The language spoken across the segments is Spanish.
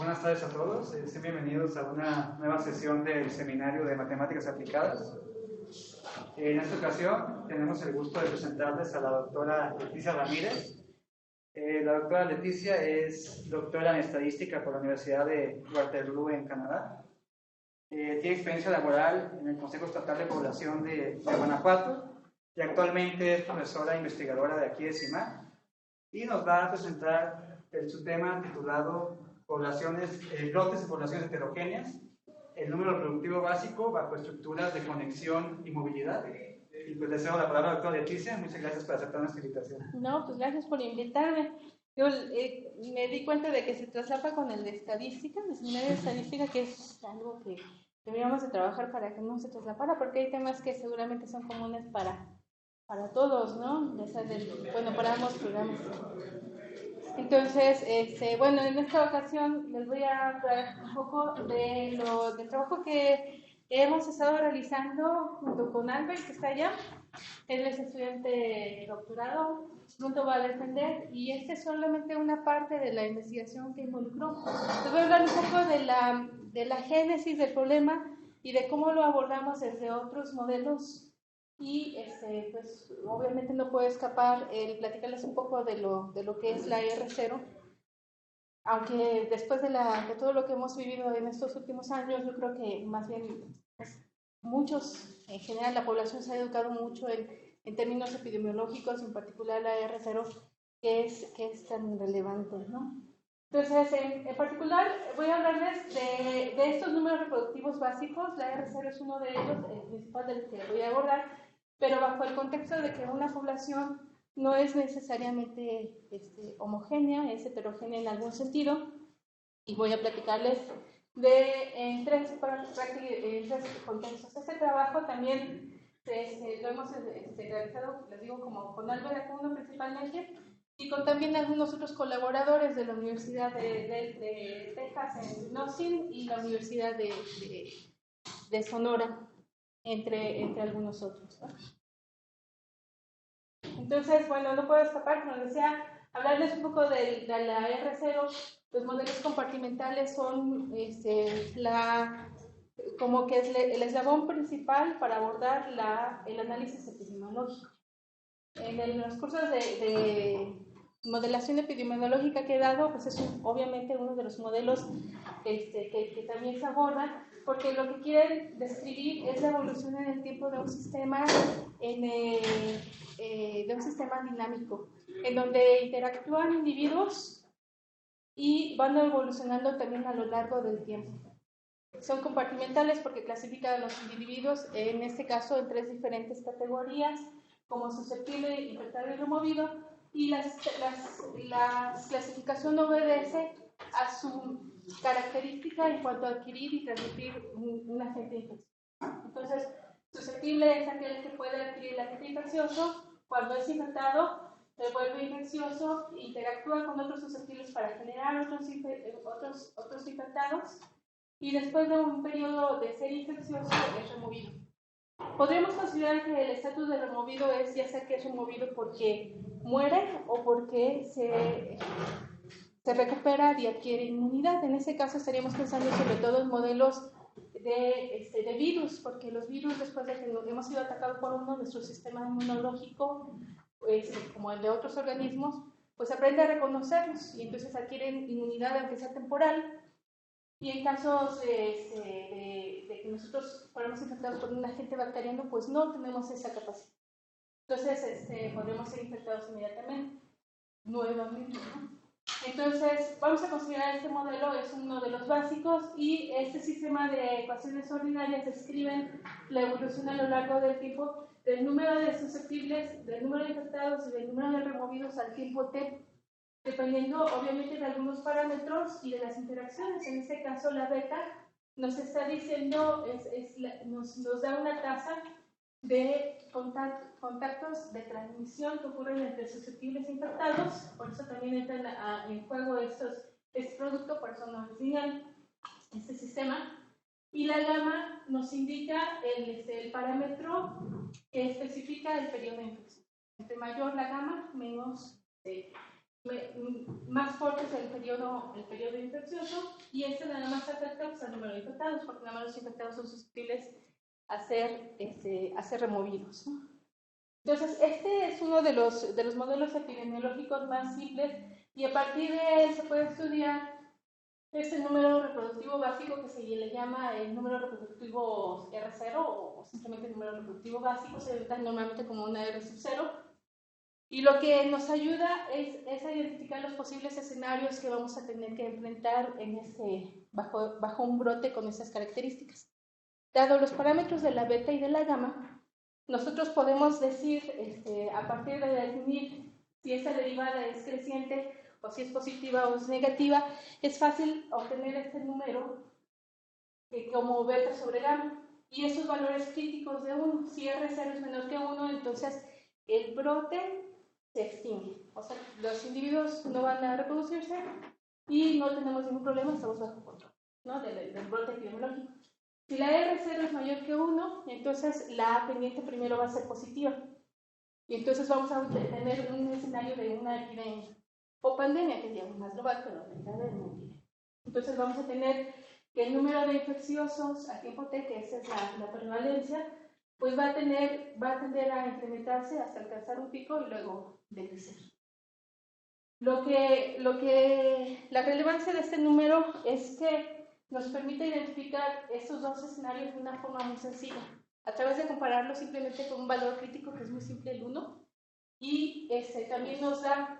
Buenas tardes a todos, sean bienvenidos a una nueva sesión del Seminario de Matemáticas Aplicadas. En esta ocasión tenemos el gusto de presentarles a la doctora Leticia Ramírez. La doctora Leticia es doctora en Estadística por la Universidad de Waterloo en Canadá. Tiene experiencia laboral en el Consejo Estatal de Población de Guanajuato y actualmente es profesora e investigadora de aquí de CIMAC, y nos va a presentar su tema titulado Brotes de poblaciones heterogéneas, el número reproductivo básico bajo estructuras de conexión y movilidad. Y pues les cedo la palabra a la doctora Leticia. Muchas gracias por aceptar nuestra invitación. No, pues gracias por invitarme. Yo me di cuenta de que se traslapa con el de estadística, el seminario de estadística, que es algo que deberíamos de trabajar para que no se traslapara, porque hay temas que seguramente son comunes para todos, ¿no? Bueno, para ambos programas. Entonces, bueno, en esta ocasión les voy a hablar un poco del trabajo que hemos estado realizando junto con Albert, que está allá. Él es estudiante de doctorado, pronto va a defender, y esta es solamente una parte de la investigación que involucró. Les voy a hablar un poco de la génesis del problema y de cómo lo abordamos desde otros modelos. Y pues obviamente no puedo escapar el platicarles un poco de lo que es la R0, aunque después de todo lo que hemos vivido en estos últimos años, yo creo que más bien pues, muchos, en general la población se ha educado mucho en términos epidemiológicos, en particular la R0, que es tan relevante, ¿no? Entonces, en particular, voy a hablarles de estos números reproductivos básicos. La R0 es uno de ellos, el principal del que voy a abordar, pero bajo el contexto de que una población no es necesariamente homogénea, es heterogénea en algún sentido, y voy a platicarles en tres contextos. Este trabajo también lo hemos realizado, les digo, como con Albert Acuña principalmente, y con también algunos otros colaboradores de la Universidad de Texas en Austin y la Universidad de Sonora, entre algunos otros, ¿no? Entonces, bueno, no puedo escapar, como decía, hablarles un poco de la R0. Los modelos compartimentales son como que es el eslabón principal para abordar el análisis epidemiológico. En los cursos de modelación epidemiológica que he dado, pues es obviamente uno de los modelos que también se aborda, porque lo que quieren describir es la evolución en el tiempo de un sistema, de un sistema dinámico, en donde interactúan individuos y van evolucionando también a lo largo del tiempo. Son compartimentales porque clasifican a los individuos, en este caso, en tres diferentes categorías, como susceptible, infectado y removido, y la clasificación obedece a su característica en cuanto a adquirir y transmitir un agente infeccioso. Entonces, susceptible es aquel que puede adquirir el agente infeccioso. Cuando es infectado, se vuelve infeccioso, interactúa con otros susceptibles para generar otros infectados, y después de un periodo de ser infeccioso es removido. Podríamos considerar que el estatus de removido es ya sea que es removido porque muere o porque se recupera y adquiere inmunidad. En ese caso estaríamos pensando sobre todo en modelos de virus, porque los virus, después de que hemos sido atacados por uno, nuestro sistema inmunológico, pues, como el de otros organismos, pues aprende a reconocerlos y entonces adquieren inmunidad, aunque sea temporal. Y en casos de que nosotros fuéramos infectados por un agente bacteriano, pues no tenemos esa capacidad. Entonces podríamos ser infectados inmediatamente, nuevamente, ¿no? Entonces, vamos a considerar este modelo, es uno de los básicos, y este sistema de ecuaciones ordinarias describen la evolución a lo largo del tiempo del número de susceptibles, del número de infectados y del número de removidos al tiempo t, dependiendo obviamente de algunos parámetros y de las interacciones. En este caso, la beta nos está diciendo, nos da una tasa de contactos de transmisión que ocurren entre susceptibles e infectados. Por eso también entra en juego este producto, por eso no es lineal este sistema. Y la gamma nos indica el parámetro que especifica el periodo de infección. Entre mayor la gamma, más corto es el periodo infeccioso, y este nada más afecta pues, al número de infectados, porque nada más los infectados son susceptibles a ser removidos, ¿no? Entonces, este es uno de los modelos epidemiológicos más simples, y a partir de él se puede estudiar este número reproductivo básico que se le llama el número reproductivo R0 o simplemente el número reproductivo básico, se denota normalmente como una R sub 0. Y lo que nos ayuda es a identificar los posibles escenarios que vamos a tener que enfrentar bajo un brote con esas características. Dado los parámetros de la beta y de la gamma, nosotros podemos decir, a partir de definir si esta derivada es creciente o si es positiva o es negativa, es fácil obtener este número como beta sobre gamma. Y esos valores críticos de 1, si R0 es menor que 1, entonces el brote se extingue. O sea, los individuos no van a reproducirse y no tenemos ningún problema, estamos bajo control, ¿no? del brote epidemiológico. Si la R0 es mayor que 1, entonces la pendiente primero va a ser positiva. Y entonces vamos a tener un escenario de una epidemia o pandemia, que es más global, pero la mitad de una epidemia. Entonces vamos a tener que el número de infecciosos a tiempo T, que esa es la prevalencia, pues va a tender a incrementarse hasta alcanzar un pico y luego decrecer. La relevancia de este número es que nos permite identificar estos dos escenarios de una forma muy sencilla, a través de compararlos simplemente con un valor crítico que es muy simple, el 1, y también nos da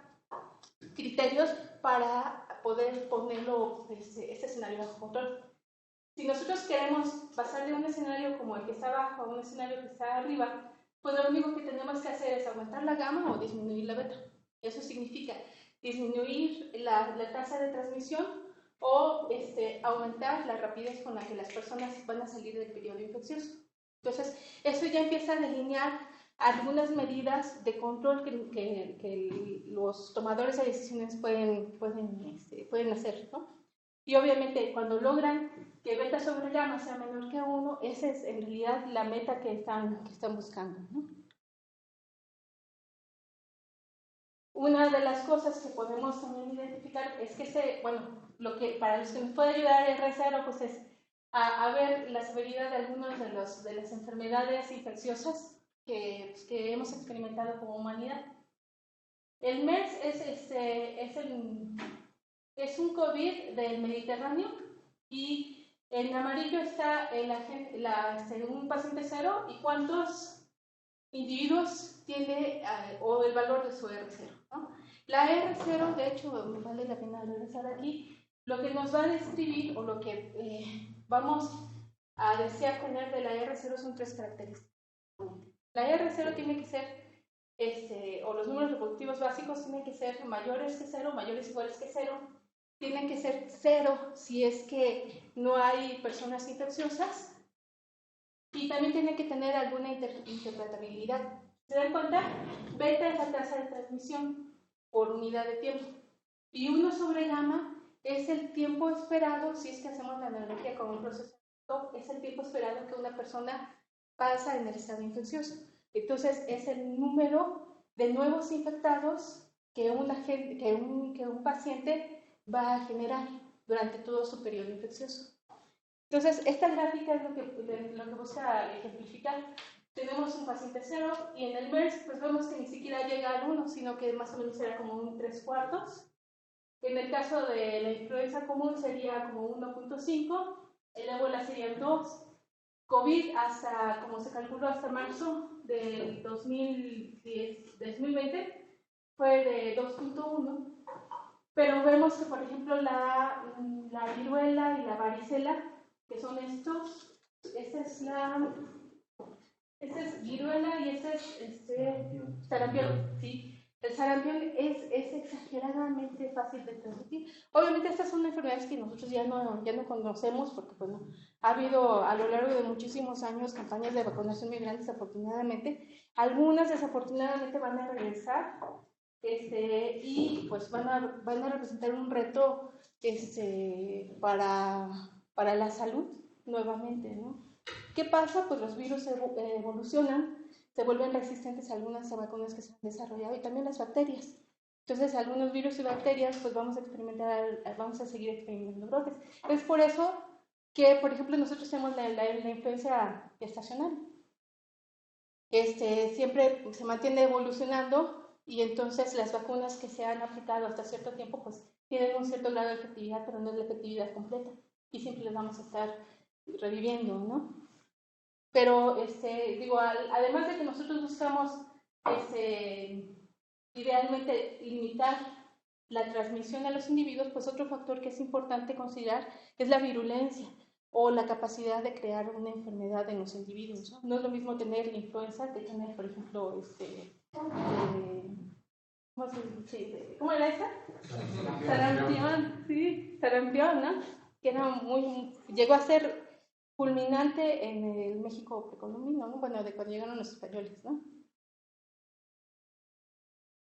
criterios para poder ponerlo, este escenario bajo control. Si nosotros queremos pasar de un escenario como el que está abajo a un escenario que está arriba, pues lo único que tenemos que hacer es aumentar la gamma o disminuir la beta. Eso significa disminuir la tasa de transmisión o aumentar la rapidez con la que las personas van a salir del periodo infeccioso. Entonces, eso ya empieza a delinear algunas medidas de control que los tomadores de decisiones pueden hacer, ¿no? Y obviamente, cuando logran que beta sobre gamma sea menor que 1, esa es en realidad la meta que están buscando, ¿no? Una de las cosas que podemos también identificar es que para los que nos puede ayudar R0 pues es a ver la severidad de algunas de las enfermedades infecciosas que hemos experimentado como humanidad. El MERS es un COVID del Mediterráneo, y en amarillo está un paciente cero y cuántos individuos tiene o el valor de su R0, ¿no? La R0, de hecho, me vale la pena regresar aquí, lo que nos va a describir o lo que vamos a desear tener de la R0 son 3 características. La R0 tiene que ser, o los números reproductivos básicos tienen que ser mayores que 0, mayores o iguales que 0, tienen que ser 0 si es que no hay personas infecciosas, y también tiene que tener alguna interpretabilidad. ¿Se dan cuenta? Beta es la tasa de transmisión por unidad de tiempo, y 1 sobre gamma es el tiempo esperado, si es que hacemos la analogía con un proceso, es el tiempo esperado que una persona pasa en el estado infeccioso. Entonces, es el número de nuevos infectados que un paciente va a generar durante todo su periodo infeccioso. Entonces, esta gráfica es lo que busca ejemplificar. Tenemos un paciente 0 y en el MERS pues vemos que ni siquiera llega al 1, sino que más o menos será como un 3/4. En el caso de la influenza común sería como 1.5, el ébola sería 2, COVID hasta, como se calculó, hasta marzo del 2020 fue de 2.1, pero vemos que, por ejemplo, la viruela y la varicela, que son estos, esta es viruela y este es sarampión, ¿sí? El sarampión es exageradamente fácil de transmitir. Obviamente estas son enfermedades que nosotros ya no conocemos, porque bueno, ha habido a lo largo de muchísimos años campañas de vacunación muy grandes, afortunadamente. Algunas desafortunadamente van a regresar, y pues van a representar un reto para la salud nuevamente, ¿no? ¿Qué pasa? Pues los virus evolucionan, se vuelven resistentes a algunas vacunas que se han desarrollado, y también las bacterias. Entonces, algunos virus y bacterias, pues vamos a seguir experimentando brotes. Es por eso que, por ejemplo, nosotros tenemos la influenza estacional. Siempre se mantiene evolucionando y entonces las vacunas que se han aplicado hasta cierto tiempo, pues tienen un cierto grado de efectividad, pero no es la efectividad completa. Y siempre les vamos a estar reviviendo, ¿no? Pero, digo, además de que nosotros buscamos, idealmente limitar la transmisión a los individuos, pues otro factor que es importante considerar es la virulencia o la capacidad de crear una enfermedad en los individuos, ¿no? No es lo mismo tener influenza que tener, por ejemplo, ¿cómo era esa? Sarampión, sí, sarampión, ¿no? Que era llegó a ser fulminante en el México precolombino, ¿no? Bueno, de cuando llegaron los españoles, ¿no?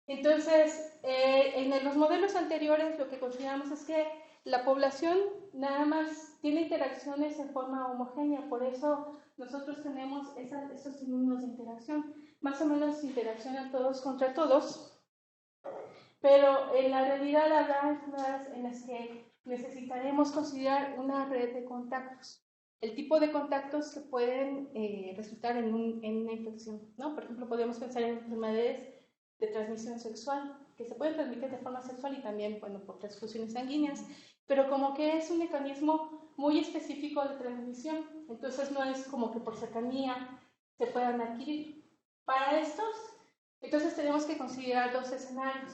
Entonces, en los modelos anteriores lo que consideramos es que la población nada más tiene interacciones en forma homogénea, por eso nosotros tenemos esos términos de interacción, más o menos interaccionan todos contra todos, pero en la realidad habrá enfermedades en las que necesitaremos considerar una red de contactos, el tipo de contactos que pueden resultar en una infección, ¿no? Por ejemplo, podemos pensar en enfermedades de transmisión sexual, que se pueden transmitir de forma sexual y también, bueno, por transfusiones sanguíneas, pero como que es un mecanismo muy específico de transmisión, entonces no es como que por cercanía se puedan adquirir. Para estos, entonces tenemos que considerar dos escenarios.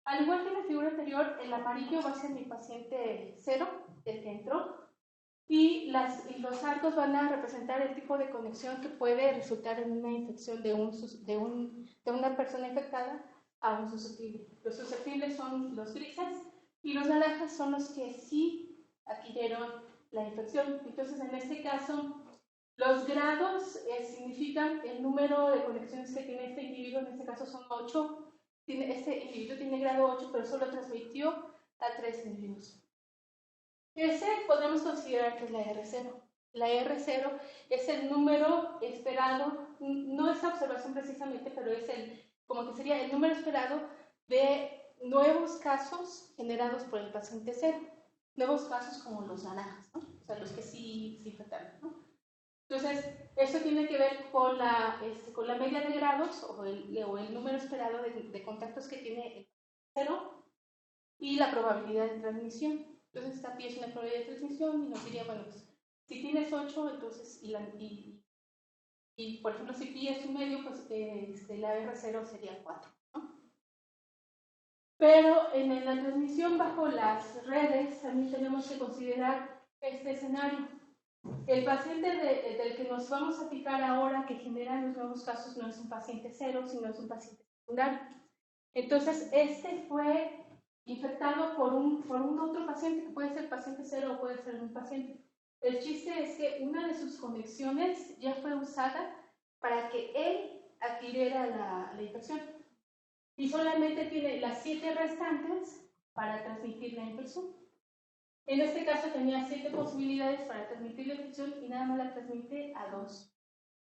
Al igual que en la figura anterior, el amarillo va a ser mi paciente cero, el que entró, y los arcos van a representar el tipo de conexión que puede resultar en una infección de una persona infectada a un susceptible. Los susceptibles son los grises y los naranjas son los que sí adquirieron la infección. Entonces, en este caso, los grados significan el número de conexiones que tiene este individuo, en este caso son 8. Este individuo tiene grado 8, pero solo transmitió a 3 individuos. Ese podemos considerar que es la R0. La R0 es el número esperado, no es observación precisamente, pero es como que sería el número esperado de nuevos casos generados por el paciente cero. Nuevos casos como los naranjas, ¿no? O sea, los que sí infectaron, ¿no? Entonces, eso tiene que ver con la media de grados o el número esperado de contactos que tiene el cero y la probabilidad de transmisión. Entonces, esta pi es una probabilidad de transmisión y nos diría, bueno, pues, si tienes 8, entonces, y por ejemplo, si pi es un medio, pues la R0 sería 4, ¿no? Pero en la transmisión bajo las redes también tenemos que considerar este escenario. El paciente del que nos vamos a fijar ahora, que genera los nuevos casos, no es un paciente cero, sino es un paciente secundario. Entonces, fue infectado por un otro paciente, que puede ser paciente cero o puede ser un paciente. El chiste es que una de sus conexiones ya fue usada para que él adquiriera la infección. Y solamente tiene las 7 restantes para transmitir la infección. En este caso tenía 7 posibilidades para transmitir la infección y nada más la transmite a 2.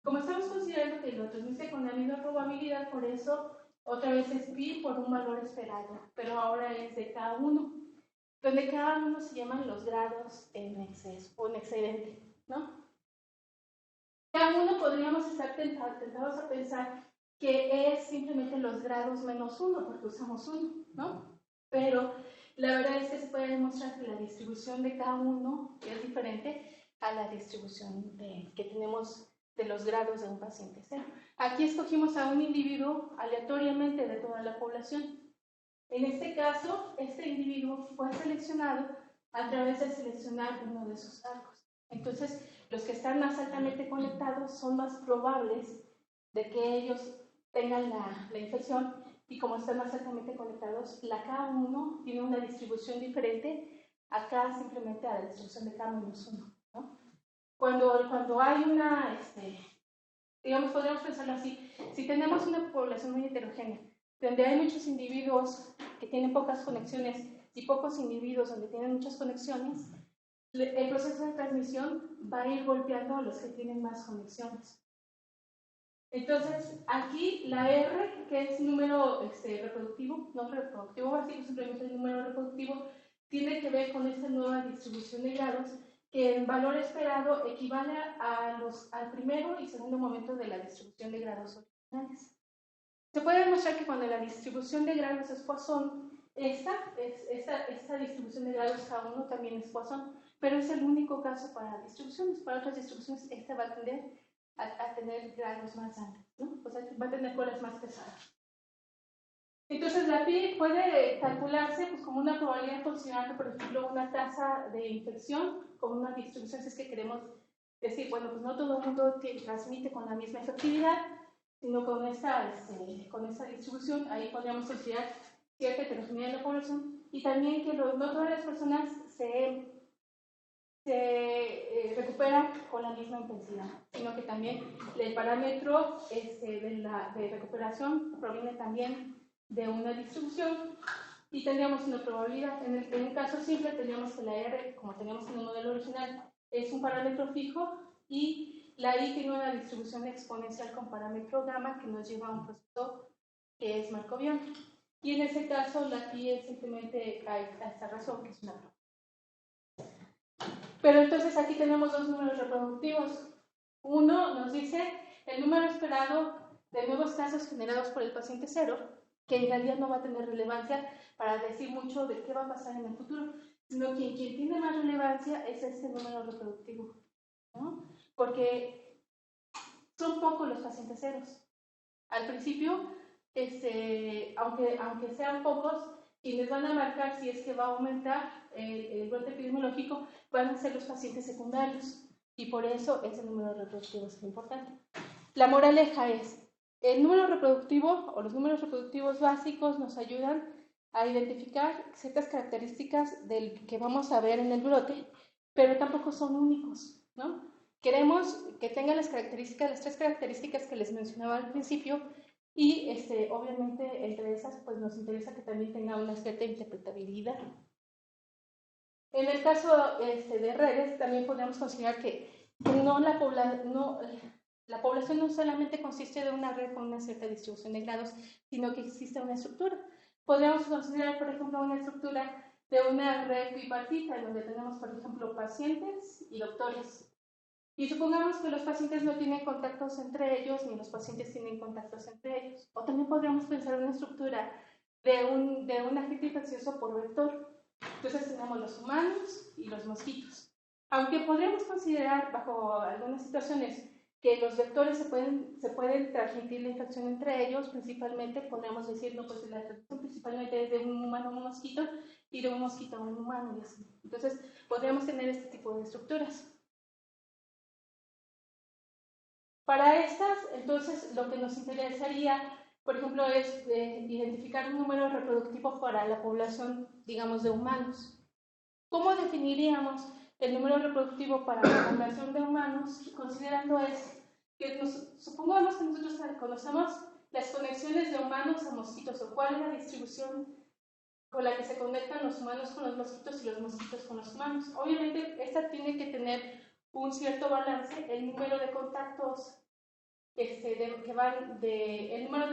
Como estamos considerando que lo transmite con la misma probabilidad, por eso otra vez es pi por un valor esperado, pero ahora es de K1, donde cada uno se llaman los grados en exceso o en excedente, ¿no? K1 podríamos estar tentados a pensar que es simplemente los grados menos 1, porque usamos 1, ¿no? Pero la verdad es que se puede demostrar que la distribución de K1 es diferente a la distribución que tenemos de los grados de un paciente cero. Aquí escogimos a un individuo aleatoriamente de toda la población. En este caso, este individuo fue seleccionado a través de seleccionar uno de sus arcos. Entonces, los que están más altamente conectados son más probables de que ellos tengan la infección, y como están más altamente conectados, la K1 tiene una distribución diferente acá simplemente a la distribución de K-1, ¿no? Cuando hay digamos, podríamos pensarlo así, si tenemos una población muy heterogénea, donde hay muchos individuos que tienen pocas conexiones y pocos individuos donde tienen muchas conexiones, el proceso de transmisión va a ir golpeando a los que tienen más conexiones. Entonces, aquí la R, que es número reproductivo, no reproductivo básico, simplemente el número reproductivo, tiene que ver con esta nueva distribución de grados, que en valor esperado equivale al primero y segundo momento de la distribución de grados originales. Se puede demostrar que cuando la distribución de grados es Poisson, esta distribución de grados K1 también es Poisson, pero es el único caso para distribuciones. Para otras distribuciones, esta va a tender a tener grados más grandes, ¿no? O sea, va a tener colas más pesadas. Entonces, la pi puede calcularse pues, como una probabilidad considerando, por ejemplo, una tasa de infección con una distribución, si es que queremos decir, bueno, pues no todo el mundo transmite con la misma efectividad, sino con esta distribución, ahí podríamos considerar cierta heterogeneidad de la población, y también que no todas las personas se recuperan con la misma intensidad, sino que también el parámetro de recuperación proviene también de una distribución y tendríamos una probabilidad. En un caso simple tendríamos que la R, como teníamos en el modelo original, es un parámetro fijo y la I tiene una distribución exponencial con parámetro gamma que nos lleva a un proceso que es markoviano. Y en ese caso la pi es simplemente a esta razón, que es una probabilidad. Pero entonces aquí tenemos dos números reproductivos. Uno nos dice el número esperado de nuevos casos generados por el paciente cero, que en realidad no va a tener relevancia para decir mucho de qué va a pasar en el futuro, sino que quien tiene más relevancia es este número reproductivo, ¿no? Porque son pocos los pacientes ceros. Al principio, aunque sean pocos, quienes van a marcar si es que va a aumentar el brote epidemiológico van a ser los pacientes secundarios y por eso ese número reproductivo es importante. La moraleja es, el número reproductivo o los números reproductivos básicos nos ayudan a identificar ciertas características del que vamos a ver en el brote, pero tampoco son únicos, ¿no? Queremos que tengan las tres características que les mencionaba al principio, y obviamente entre esas pues nos interesa que también tenga una cierta interpretabilidad. En el caso de redes también podemos considerar que la población no solamente consiste de una red con una cierta distribución de grados, sino que existe una estructura. Podríamos considerar, por ejemplo, una estructura de una red bipartita, donde tenemos, por ejemplo, pacientes y doctores. Y supongamos que los pacientes no tienen contactos entre ellos, ni los pacientes tienen contactos entre ellos. O también podríamos pensar en una estructura de un agente infeccioso por vector. Entonces tenemos los humanos y los mosquitos. Aunque podríamos considerar, bajo algunas situaciones, que los vectores se pueden transmitir la infección entre ellos, principalmente podríamos decir, no, pues la transmisión principalmente es de un humano a un mosquito y de un mosquito a un humano y así. Entonces podríamos tener este tipo de estructuras. Para estas, entonces, lo que nos interesaría, por ejemplo, es identificar un número reproductivo para la población, digamos, de humanos. ¿Cómo definiríamos el número reproductivo para la población de humanos? Considerando que supongamos que nosotros conocemos las conexiones de humanos a mosquitos, o cuál es la distribución con la que se conectan los humanos con los mosquitos y los mosquitos con los humanos. Obviamente, esta tiene que tener un cierto balance, el número de contactos que van el número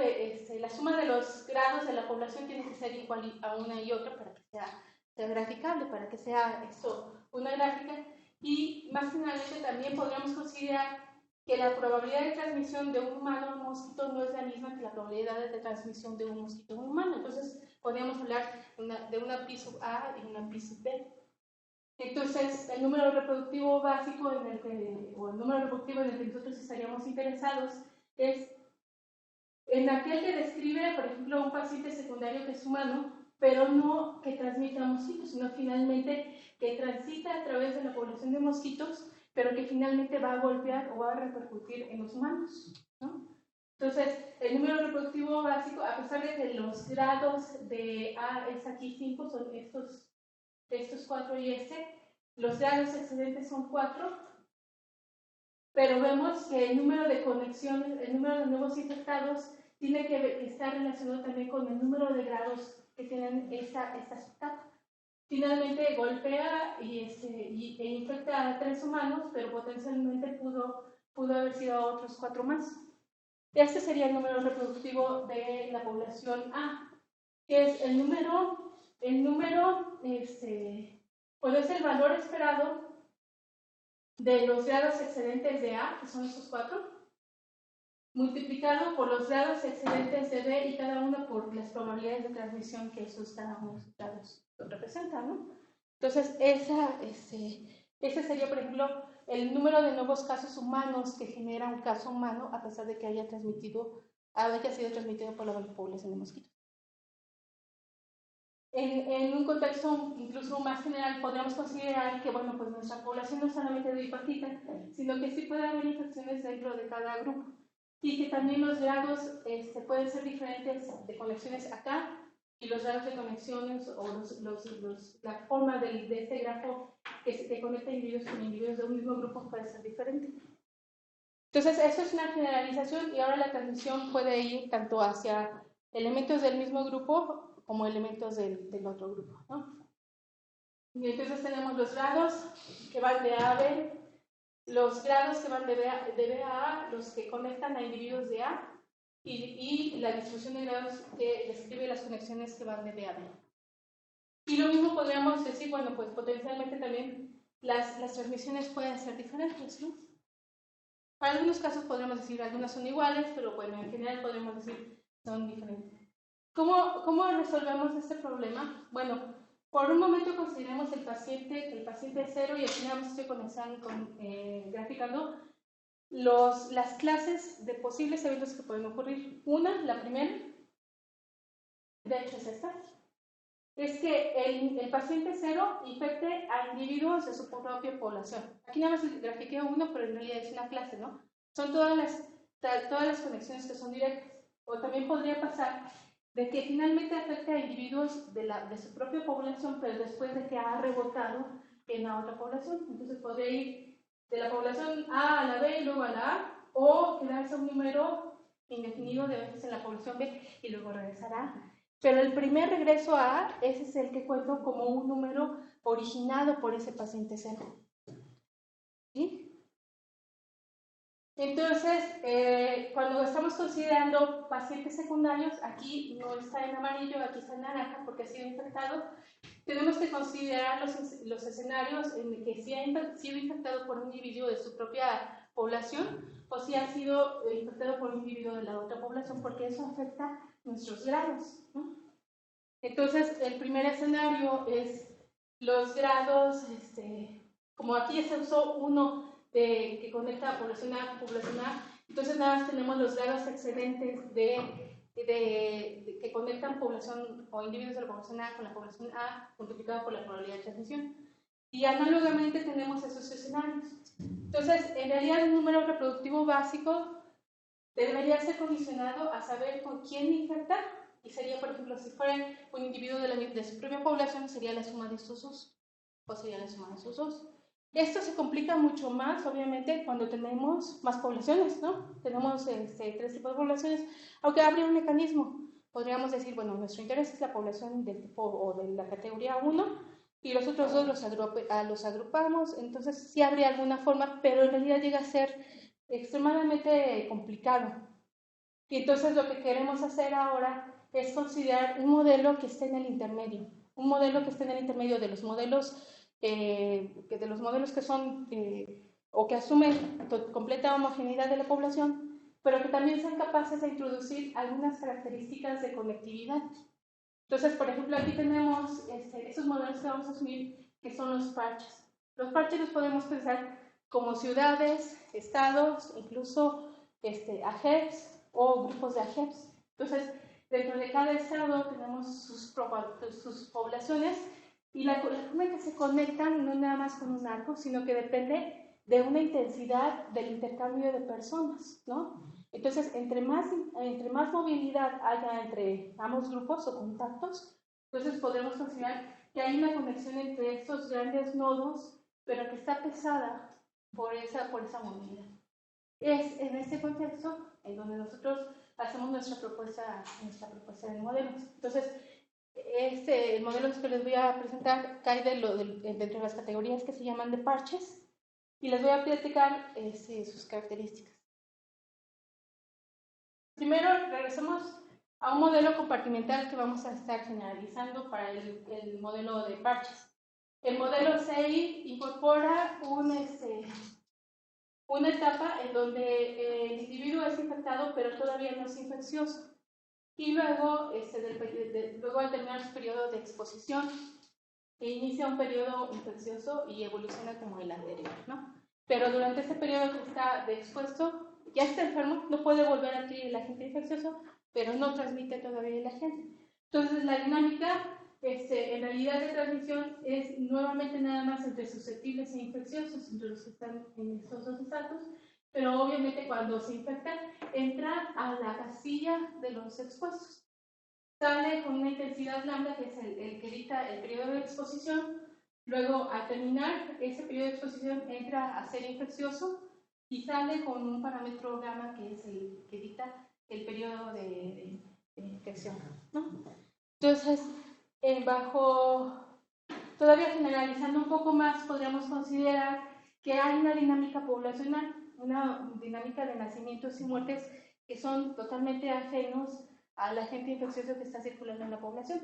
la suma de los grados de la población tiene que ser igual a una y otra para que sea graficable, para que sea esto una gráfica. Y más finalmente también podríamos considerar que la probabilidad de transmisión de un humano a un mosquito no es la misma que la probabilidad de transmisión de un mosquito a un humano. Entonces podríamos hablar de una pi sub A y una pi sub B. Entonces, el número reproductivo básico o el número reproductivo en el que nosotros estaríamos interesados es en aquel que describe, por ejemplo, un paciente secundario que es humano, pero no que transmita mosquitos, sino finalmente que transita a través de la población de mosquitos, pero que finalmente va a golpear o va a repercutir en los humanos, ¿no? Entonces, el número reproductivo básico, a pesar de que los grados de A es aquí 5, son estos 4 y los grados excedentes son 4, pero vemos que el número de conexiones, el número de nuevos infectados tiene que estar relacionado también con el número de grados que tienen esta subcapa. Finalmente golpea e infecta a 3 humanos, pero potencialmente pudo haber sido a otros 4 más. Este sería el número reproductivo de la población A, que es el número, pues es el valor esperado de los grados excedentes de A, que son estos 4, multiplicado por los grados excedentes de B y cada uno por las probabilidades de transmisión que esos cada uno de esos grados representan, ¿no? Entonces, ese sería, por ejemplo, el número de nuevos casos humanos que genera un caso humano a pesar de que haya sido transmitido por la población de mosquitos. En un contexto incluso más general, podríamos considerar que, bueno, pues nuestra población no es solamente de bipartita, sino que sí puede haber infecciones dentro de cada grupo y que también los grados pueden ser diferentes de conexiones acá y los grados de conexiones o la forma de este grafo que conecta individuos con individuos de un mismo grupo puede ser diferente. Entonces, eso es una generalización y ahora la transmisión puede ir tanto hacia elementos del mismo grupo como elementos del otro grupo, ¿no? Y entonces tenemos los grados que van de A a B, los grados que van de B a A, los que conectan a individuos de A, y la distribución de grados que describe las conexiones que van de B a B. Y lo mismo podríamos decir, bueno, pues potencialmente también las transmisiones pueden ser diferentes, ¿no? Para algunos casos podríamos decir algunas son iguales, pero bueno, en general podríamos decir son diferentes. ¿Cómo resolvemos este problema? Bueno, por un momento consideremos el paciente 0 y aquí nada más estoy graficando las clases de posibles eventos que pueden ocurrir. La primera, de hecho es esta, es que el paciente 0 infecte a individuos de su propia población. Aquí nada más grafiqué uno, pero en realidad es una clase, ¿no? Son todas las conexiones que son directas. O también podría pasar de que finalmente afecte a individuos de su propia población, pero después de que ha rebotado en la otra población. Entonces podría ir de la población A a la B y luego a la A, o quedarse un número indefinido de veces en la población B y luego regresará. Pero el primer regreso a A, ese es el que cuento como un número originado por ese paciente 0. ¿Sí? Entonces, cuando estamos considerando pacientes secundarios, aquí no está en amarillo, aquí está en naranja porque ha sido infectado. Tenemos que considerar los escenarios en que si ha sido infectado por un individuo de su propia población o si ha sido infectado por un individuo de la otra población, porque eso afecta nuestros grados, ¿no? Entonces, el primer escenario es los grados, como aquí se usó uno que conecta a población A, entonces nada más tenemos los grados excedentes que conectan población o individuos de la población A con la población A multiplicado por la probabilidad de transmisión. Y análogamente tenemos esos escenarios. Entonces, en realidad el número reproductivo básico debería ser condicionado a saber con quién infectar, y sería, por ejemplo, si fuera un individuo de su propia población, sería la suma de estos dos, o sería la suma de esos dos. Esto se complica mucho más, obviamente, cuando tenemos más poblaciones, ¿no? Tenemos 3 tipos de poblaciones, aunque habría un mecanismo. Podríamos decir, bueno, nuestro interés es la población del tipo o de la categoría 1, y los otros dos los agrupamos, entonces sí habría alguna forma, pero en realidad llega a ser extremadamente complicado. Y entonces lo que queremos hacer ahora es considerar un modelo que esté en el intermedio, un modelo que esté en el intermedio de los modelos que son o que asumen completa homogeneidad de la población, pero que también sean capaces de introducir algunas características de conectividad. Entonces, por ejemplo, aquí tenemos estos modelos que vamos a asumir, que son los parches. Los parches los podemos pensar como ciudades, estados, incluso AGEPs o grupos de AGEPs. Entonces, dentro de cada estado tenemos sus poblaciones y la forma en que se conectan no nada más con un arco, sino que depende de una intensidad del intercambio de personas, ¿no? Entonces, entre más movilidad haya entre ambos grupos o contactos, entonces podremos considerar que hay una conexión entre estos grandes nodos, pero que está pesada por esa movilidad. Es en este contexto en donde nosotros hacemos nuestra propuesta de modelos. Entonces, el modelo que les voy a presentar cae dentro de las categorías que se llaman de parches y les voy a platicar sus características. Primero, regresamos a un modelo compartimental que vamos a estar generalizando para el modelo de parches. El modelo CI incorpora una etapa en donde el individuo es infectado, pero todavía no es infeccioso. Y luego, luego al terminar su periodo de exposición, inicia un periodo infeccioso y evoluciona como el anterior, ¿no? Pero durante este periodo que está de expuesto, ya está enfermo, no puede volver a adquirir el agente infeccioso, pero no transmite todavía el agente. Entonces, la dinámica en realidad de transmisión es nuevamente nada más entre susceptibles e infecciosos, entre los que están en estos dos estatus, pero obviamente cuando se infectan, entra a la casilla de los expuestos. Sale con una intensidad lambda, que es el que dicta el periodo de exposición. Luego, al terminar ese periodo de exposición, entra a ser infeccioso y sale con un parámetro gamma, que es el que dicta el periodo de infección, ¿no? Entonces, todavía generalizando un poco más, podríamos considerar que hay una dinámica poblacional, una dinámica de nacimientos y muertes que son totalmente ajenos al agente infeccioso que está circulando en la población.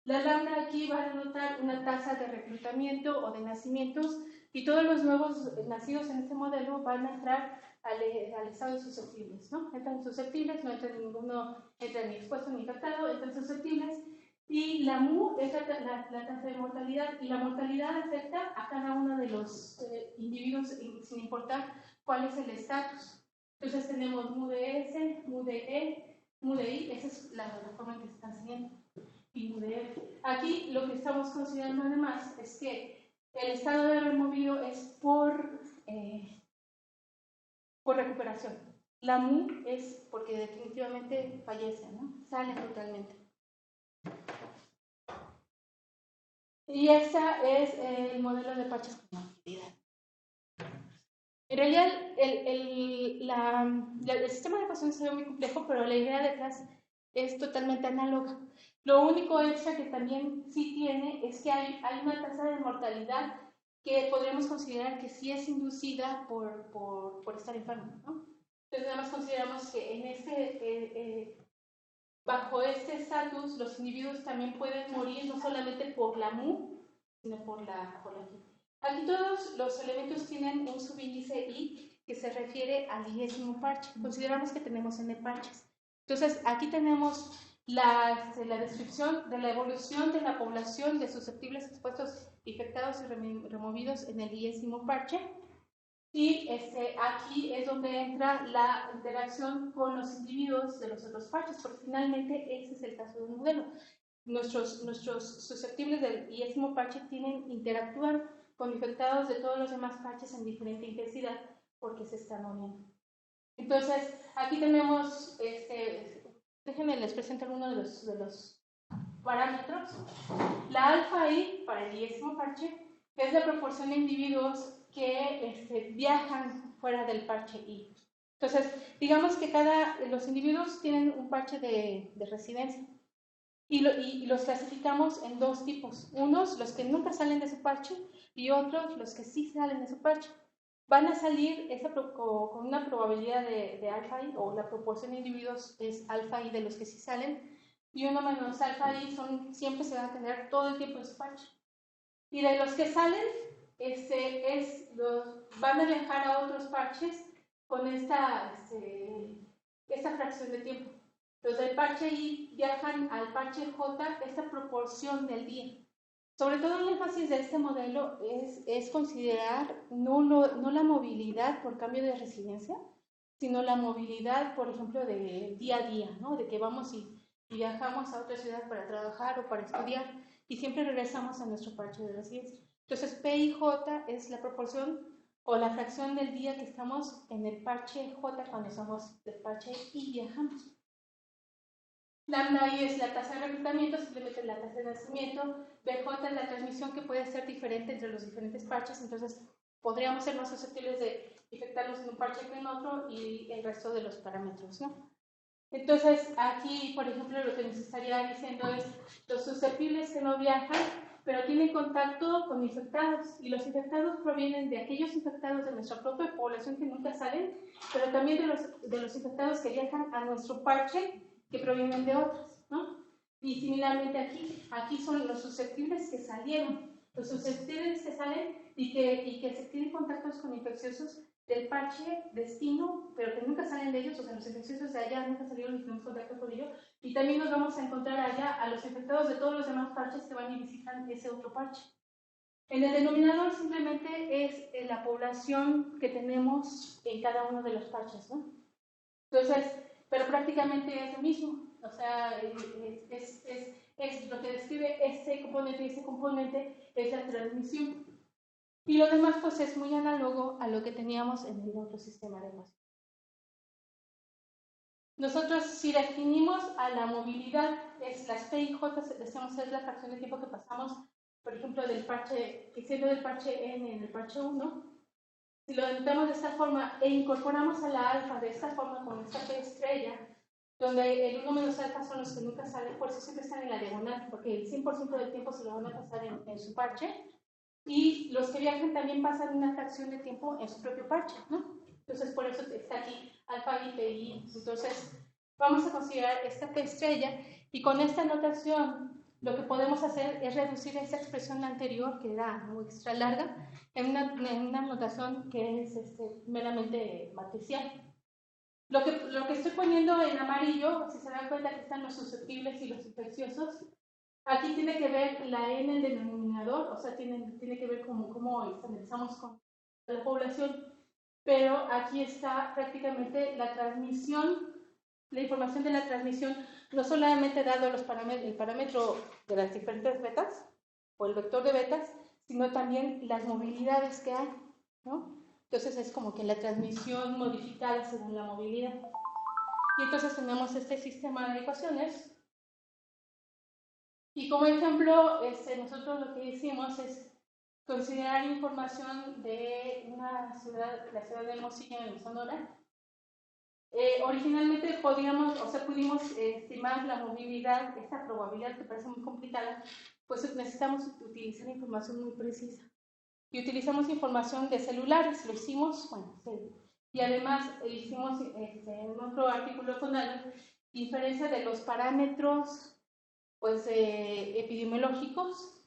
La lambda aquí va a denotar una tasa de reclutamiento o de nacimientos, y todos los nuevos nacidos en este modelo van a entrar al estado de susceptibles, ¿no? Entran susceptibles, no entran ninguno, entran ni expuesto ni infectado, entran susceptibles. Y la MU es la tasa de mortalidad, y la mortalidad afecta a cada uno de los individuos sin importar cuál es el estatus. Entonces tenemos MU de S, MU de E, MU de I, esa es la forma en que se están siguiendo, y MU de F. Aquí lo que estamos considerando además es que el estado de removido es por recuperación. La MU es porque definitivamente fallece, ¿no? Sale totalmente. Y ese es el modelo de parches con mortalidad. En realidad, el sistema de ecuación se ve muy complejo, pero la idea detrás es totalmente análoga. Lo único extra que también sí tiene es que hay una tasa de mortalidad que podríamos considerar que sí es inducida por estar enfermo, ¿no? Entonces, nada más consideramos que bajo este estatus, los individuos también pueden morir no solamente por la MU, sino por la G. Aquí todos los elementos tienen un subíndice I que se refiere al 10º parche. Consideramos que tenemos N parches. Entonces, aquí tenemos la descripción de la evolución de la población de susceptibles, expuestos, infectados y removidos en el 10º parche. Y aquí es donde entra la interacción con los individuos de los otros parches, porque finalmente ese es el caso del modelo. Nuestros susceptibles del 10º parche interactúan con infectados de todos los demás parches en diferente intensidad porque se están uniendo. Entonces, aquí tenemos, déjenme les presento algunos de los parámetros. La alfa I para el 10º parche es la proporción de individuos que viajan fuera del parche I. Entonces, digamos que los individuos tienen un parche de residencia y los clasificamos en dos tipos. Unos, los que nunca salen de su parche, y otros, los que sí salen de su parche. Van a salir con una probabilidad de alfa I, o la proporción de individuos es alfa I de los que sí salen, y 1 menos alfa I siempre se van a tener todo el tiempo en su parche. Y de los que salen, van a viajar a otros parches con esta fracción de tiempo. Los del parche I viajan al parche J esta proporción del día. Sobre todo el énfasis de este modelo es considerar no la movilidad por cambio de residencia, sino la movilidad, por ejemplo, de día a día, ¿no? De que vamos y viajamos a otra ciudad para trabajar o para estudiar y siempre regresamos a nuestro parche de residencia. Entonces, P y J es la proporción o la fracción del día que estamos en el parche J cuando somos del parche I y viajamos. Lambda I es la tasa de reclutamiento, simplemente la tasa de nacimiento. BJ es la transmisión, que puede ser diferente entre los diferentes parches, entonces podríamos ser más susceptibles de infectarnos en un parche que en otro, y el resto de los parámetros, ¿no? Entonces, aquí, por ejemplo, lo que nos estaría diciendo es los susceptibles que no viajan pero tienen contacto con infectados, y los infectados provienen de aquellos infectados de nuestra propia población que nunca salen, pero también de los infectados que viajan a nuestro parche, que provienen de otros, ¿no? Y similarmente aquí son los susceptibles que salieron, los susceptibles que salen y que se tienen contactos con infecciosos del parche destino, pero que nunca salen de ellos, o sea, los infecciosos de allá nunca salieron y tenemos contacto con ellos, y también nos vamos a encontrar allá a los infectados de todos los demás parches que van y visitan ese otro parche. En el denominador simplemente es la población que tenemos en cada uno de los parches, ¿no? Entonces, pero prácticamente es lo mismo, o sea, es lo que describe este componente y ese componente es la transmisión. Y lo demás pues es muy análogo a lo que teníamos en el otro sistema de ecuaciones. Nosotros si definimos a la movilidad, es las P y J, decimos es la fracción de tiempo que pasamos, por ejemplo, del parche, que siendo del parche N en el parche 1, si lo denotamos de esta forma e incorporamos a la alfa de esta forma con esta P estrella, donde el 1 menos alfa son los que nunca salen, por eso siempre están en la diagonal, porque el 100% del tiempo se lo van a pasar en su parche, y los que viajan también pasan una fracción de tiempo en su propio parche, ¿no? Entonces, por eso está aquí alfa y pi. Entonces, vamos a considerar esta P estrella, y con esta notación, lo que podemos hacer es reducir esa expresión anterior, que era muy extra larga, en una notación que es meramente matricial. Lo que estoy poniendo en amarillo, si se dan cuenta que están los susceptibles y los infecciosos, aquí tiene que ver la N en el denominador, o sea, tiene que ver cómo estandarizamos con la población, pero aquí está prácticamente la transmisión, la información de la transmisión, no solamente dado el parámetro de las diferentes betas, o el vector de betas, sino también las movilidades que hay, ¿no? Entonces es como que la transmisión modificada según la movilidad. Y entonces tenemos este sistema de ecuaciones. Y como ejemplo, nosotros lo que hicimos es considerar información de una ciudad, la ciudad de Hermosillo en Sonora. Originalmente pudimos estimar la movilidad, esta probabilidad que parece muy complicada, pues necesitamos utilizar información muy precisa. Y utilizamos información de celulares, lo hicimos, bueno, sí. Y además hicimos en otro artículo con algo, inferencia de los parámetros pues, epidemiológicos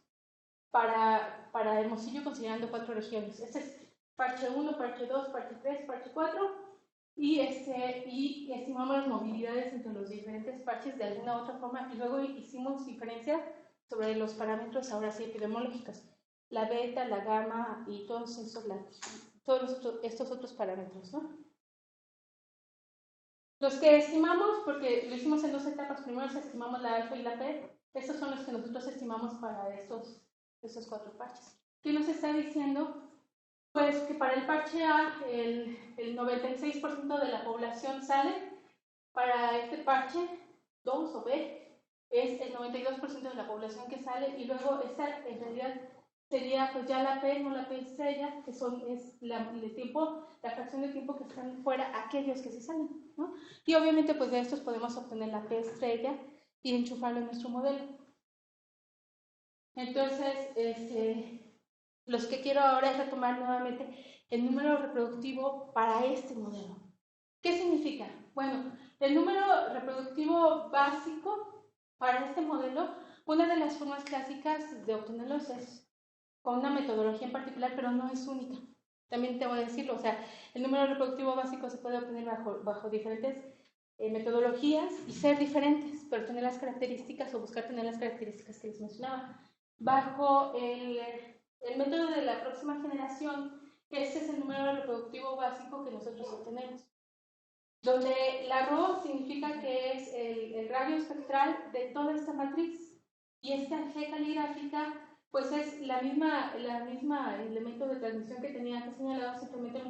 para Hermosillo, considerando 4 regiones. Este es parche 1, parche 2, parche 3, parche 4, y estimamos las movilidades entre los diferentes parches de alguna u otra forma, y luego hicimos inferencia sobre los parámetros ahora sí epidemiológicos, la beta, la gamma y todos estos otros parámetros, ¿no? Los que estimamos, porque lo hicimos en 2 etapas, primero estimamos la alfa y la p, estos son los que nosotros estimamos para estos 4 parches. ¿Qué nos está diciendo? Pues que para el parche A el 96% de la población sale, para este parche 2 o B es el 92% de la población que sale, y luego esta en realidad sería pues ya la P, no la P estrella, que es la fracción de tiempo que están fuera, aquellos que sí salen, ¿no? Y obviamente pues de estos podemos obtener la P estrella y enchufarlo en nuestro modelo. Entonces, los que quiero ahora es retomar nuevamente el número reproductivo para este modelo. ¿Qué significa? Bueno, el número reproductivo básico para este modelo, una de las formas clásicas de obtenerlos es con una metodología en particular, pero no es única. También te voy a decirlo, o sea, el número reproductivo básico se puede obtener bajo diferentes metodologías y ser diferentes, pero tener las características o buscar tener las características que les mencionaba. Bajo el método de la próxima generación, este es el número reproductivo básico que nosotros obtenemos, donde la ρ significa que es el radio espectral de toda esta matriz, y esta G caligráfica pues es la misma elemento de transmisión que tenía antes señalado, simplemente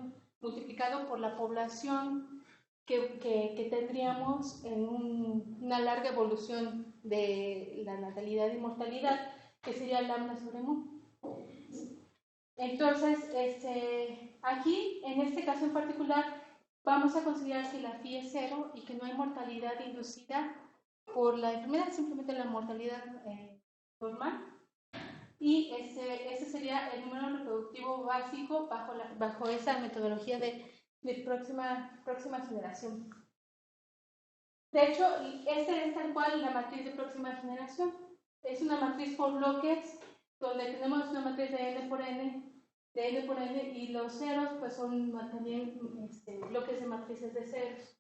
multiplicado por la población que tendríamos en una larga evolución de la natalidad y mortalidad, que sería lambda sobre mu. Entonces, aquí, en este caso en particular, vamos a considerar que la phi es 0 y que no hay mortalidad inducida por la enfermedad, simplemente la mortalidad normal. y ese sería el número reproductivo básico bajo esa metodología de próxima generación. De hecho, esta es tal cual la matriz de próxima generación. Es una matriz por bloques, donde tenemos una matriz de n por n, y los ceros pues son también bloques de matrices de ceros.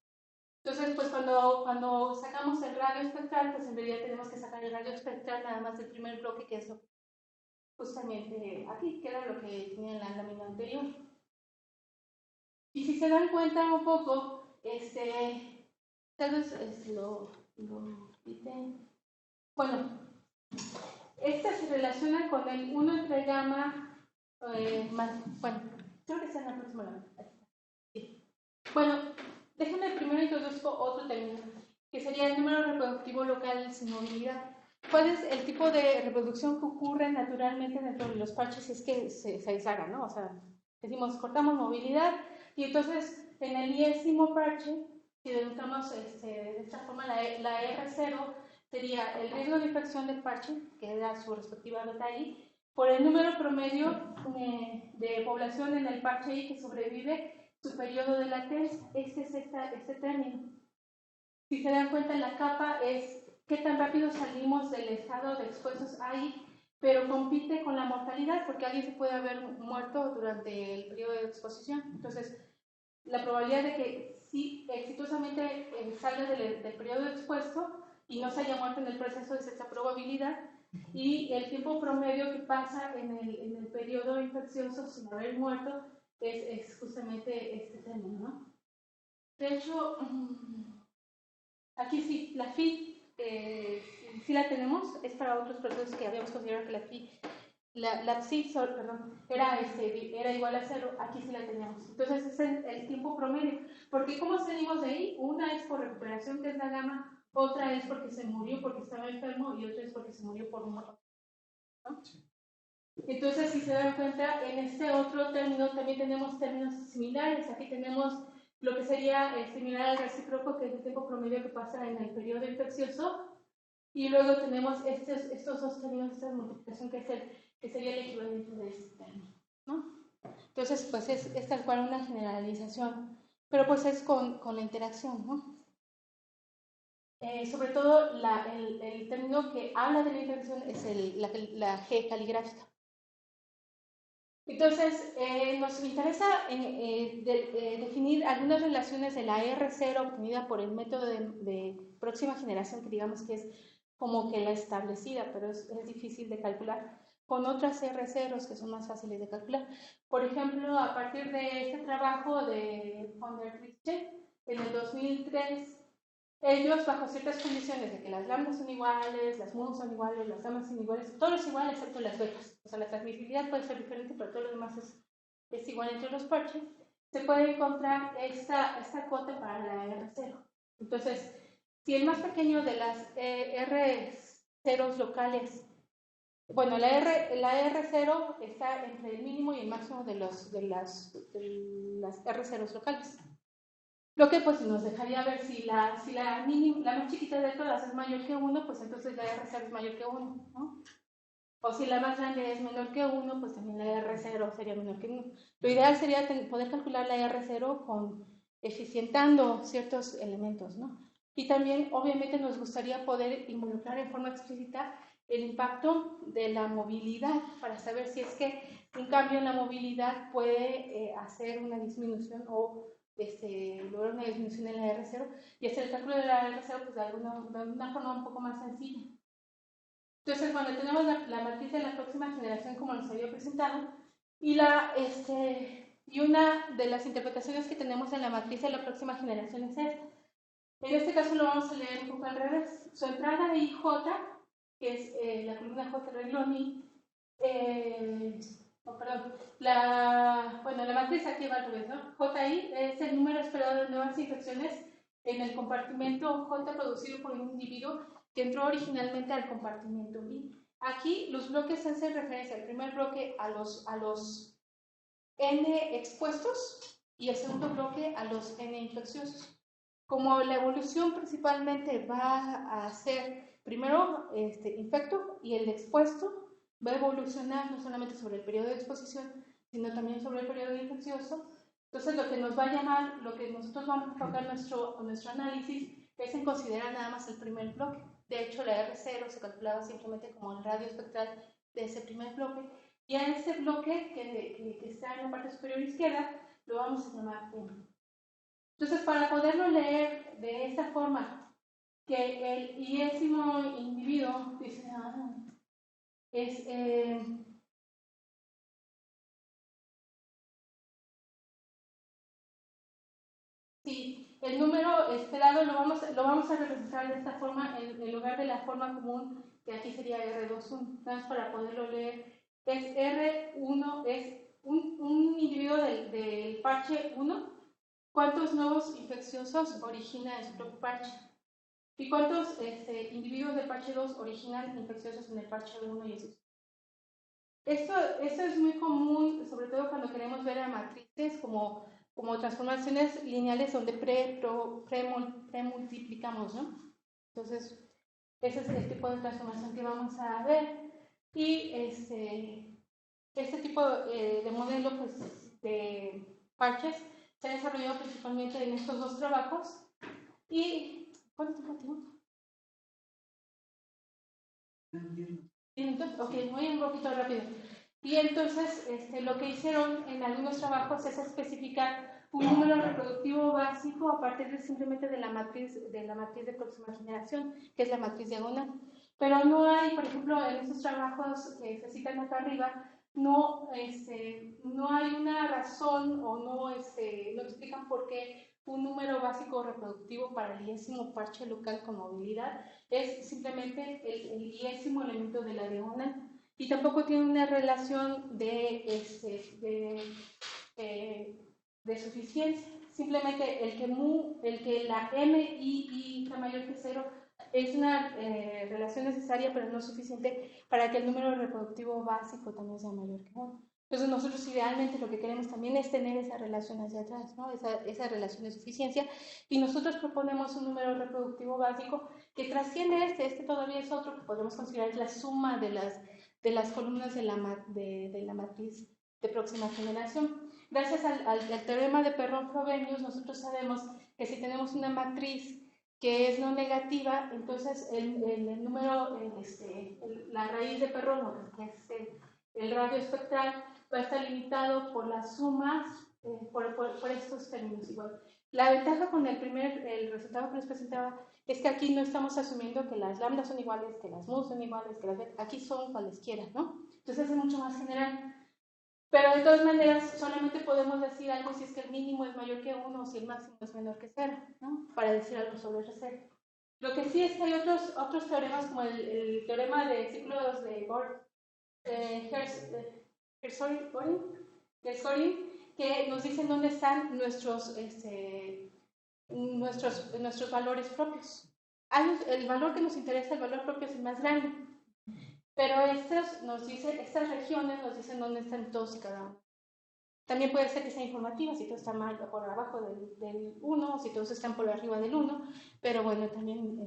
Entonces, pues cuando sacamos el radio espectral, pues en realidad tenemos que sacar el radio espectral nada más del primer bloque, que es justamente aquí, que era lo que tenía en la lámina anterior. Y si se dan cuenta un poco, tal vez lo quité. Bueno, esta se relaciona con el 1 entre gamma, bueno, creo que está en la próxima lámina. Sí. Bueno, déjenme primero introduzco otro término, que sería el número reproductivo local sin movilidad. ¿Cuál es el tipo de reproducción que ocurre naturalmente dentro de los parches si es que se deshagan, ¿no? O sea, decimos, cortamos movilidad, y entonces en el 10º parche, si dedicamos de esta forma la R0, sería el riesgo de infección del parche, que era su respectiva beta I, por el número promedio de población en el parche I que sobrevive su periodo de latencia. Este es este término. Si se dan cuenta, la capa es qué tan rápido salimos del estado de expuestos ahí, pero compite con la mortalidad, porque alguien se puede haber muerto durante el periodo de exposición. Entonces, la probabilidad de que sí exitosamente salga del periodo expuesto y no se haya muerto en el proceso es esa probabilidad, y el tiempo promedio que pasa en el periodo infeccioso sin haber muerto es justamente este término, ¿no? De hecho, aquí sí, la phi sí la tenemos, es para otros procesos que habíamos considerado que la psi, perdón, era igual a 0, aquí sí la teníamos. Entonces es el tiempo promedio, porque ¿cómo salimos de ahí? Una es por recuperación, que es la gamma, otra es porque se murió porque estaba enfermo, y otra es porque se murió por muerte, ¿no? Entonces, si se dan cuenta, en este otro término también tenemos términos similares. Aquí tenemos lo que sería similar al recíproco, que es el tiempo promedio que pasa en el periodo infeccioso, y luego tenemos estos dos términos, esta multiplicación, que sería el equivalente de este término, ¿no? Entonces, pues es tal cual una generalización, pero pues es con la interacción, ¿no? Sobre todo el término que habla de la interacción es la G caligráfica. Entonces, nos interesa definir algunas relaciones de la R0 obtenida por el método de próxima generación, que digamos que es como que la establecida, pero es difícil de calcular, con otras R0s que son más fáciles de calcular. Por ejemplo, a partir de este trabajo de von der Richter, en el 2003, ellos, bajo ciertas condiciones de que las lambdas son iguales, las mu son iguales, las gammas son iguales, todo es igual excepto las betas. O sea, la transmisibilidad puede ser diferente, pero todo lo demás es igual entre los parches. Se puede encontrar esta cuota para la R0. Entonces, si el más pequeño de las R0s locales, bueno, la R0 está entre el mínimo y el máximo de las R0s locales. Lo que pues nos dejaría ver si la más chiquita de todas es mayor que 1, pues entonces la R0 es mayor que 1, ¿no? O si la más grande es menor que 1, pues también la R0 sería menor que 1. Lo ideal sería poder calcular la R0 eficientando ciertos elementos, ¿no? Y también, obviamente, nos gustaría poder involucrar en forma explícita el impacto de la movilidad para saber si es que un cambio en la movilidad puede hacer una disminución o lograr una disminución en la R0, y hacer el cálculo de la R0 pues de una forma un poco más sencilla. Entonces, bueno, tenemos la matriz de la próxima generación como nos había presentado, y una de las interpretaciones que tenemos en la matriz de la próxima generación es esta. En este caso lo vamos a leer un poco al revés. Su entrada IJ, que es la columna J renglón I, la matriz aquí va al revés, ¿no? JI es el número esperado de nuevas infecciones en el compartimento J producido por un individuo que entró originalmente al compartimento I. Aquí los bloques hacen referencia al primer bloque a los N expuestos y el segundo bloque a los N infecciosos. Como la evolución principalmente va a ser primero infecto y el expuesto, va a evolucionar no solamente sobre el periodo de exposición, sino también sobre el periodo infeccioso. Entonces, lo que nos va a llamar, lo que nosotros vamos a enfocar nuestro análisis es en considerar nada más el primer bloque. De hecho, la R0 se calculaba simplemente como el radio espectral de ese primer bloque, y a ese bloque que está en la parte superior izquierda lo vamos a llamar 1. Entonces, para poderlo leer de esta forma, que el iésimo individuo dice, es sí, el número esperado lo vamos a representar de esta forma en lugar de la forma común, que aquí sería R21, nada más para poderlo leer. Es R1, es un individuo del parche 1, ¿cuántos nuevos infecciosos origina en su propio parche? ¿Y cuántos individuos del parche 2 originan infecciosos en el parche 1 y eso? Esto es muy común, sobre todo cuando queremos ver a matrices como transformaciones lineales donde premultiplicamos, ¿no? Entonces, ese es el tipo de transformación que vamos a ver. Y este tipo de modelo pues, de parches se ha desarrollado principalmente en estos dos trabajos. ¿Y cuánto tiempo tengo? Entonces, ok, voy un poquito rápido. Y entonces lo que hicieron en algunos trabajos es especificar un número reproductivo básico a partir simplemente de la matriz de próxima generación, que es la matriz diagonal. Pero no hay, por ejemplo, en estos trabajos que se citan acá arriba, no hay una razón o no explican por qué un número básico reproductivo para el iésimo parche local con movilidad es simplemente el iésimo elemento de la diagonal. Y tampoco tiene una relación de suficiencia. Simplemente el que la m y está mayor que 0 es una relación necesaria, pero no suficiente para que el número reproductivo básico también sea mayor que 1. Entonces nosotros idealmente lo que queremos también es tener esa relación hacia atrás, ¿no? esa relación de suficiencia, y nosotros proponemos un número reproductivo básico que trasciende este todavía es otro que podemos considerar la suma de las columnas de la matriz de próxima generación. Gracias al teorema de Perron-Frobenius, nosotros sabemos que si tenemos una matriz que es no negativa, entonces el número, la raíz de Perron, que es el radio espectral, va a estar limitado por las sumas, por estos términos igual. La ventaja con el resultado que les presentaba es que aquí no estamos asumiendo que las lambdas son iguales, que las mu son iguales, que las beta, aquí son cualesquiera, ¿no? Entonces es mucho más general. Pero de todas maneras, solamente podemos decir algo si es que el mínimo es mayor que 1 o si el máximo es menor que 0, ¿no? Para decir algo sobre R0. Lo que sí es que hay otros teoremas, como el teorema de ciclos de Hertz-Goring, que nos dicen dónde están nuestros valores propios. El valor que nos interesa, el valor propio es el más grande. Pero estas regiones nos dicen dónde están todos y cada uno. También puede ser que sea informativa, si todo está mal por abajo del 1, si todos están por arriba del 1, pero bueno, también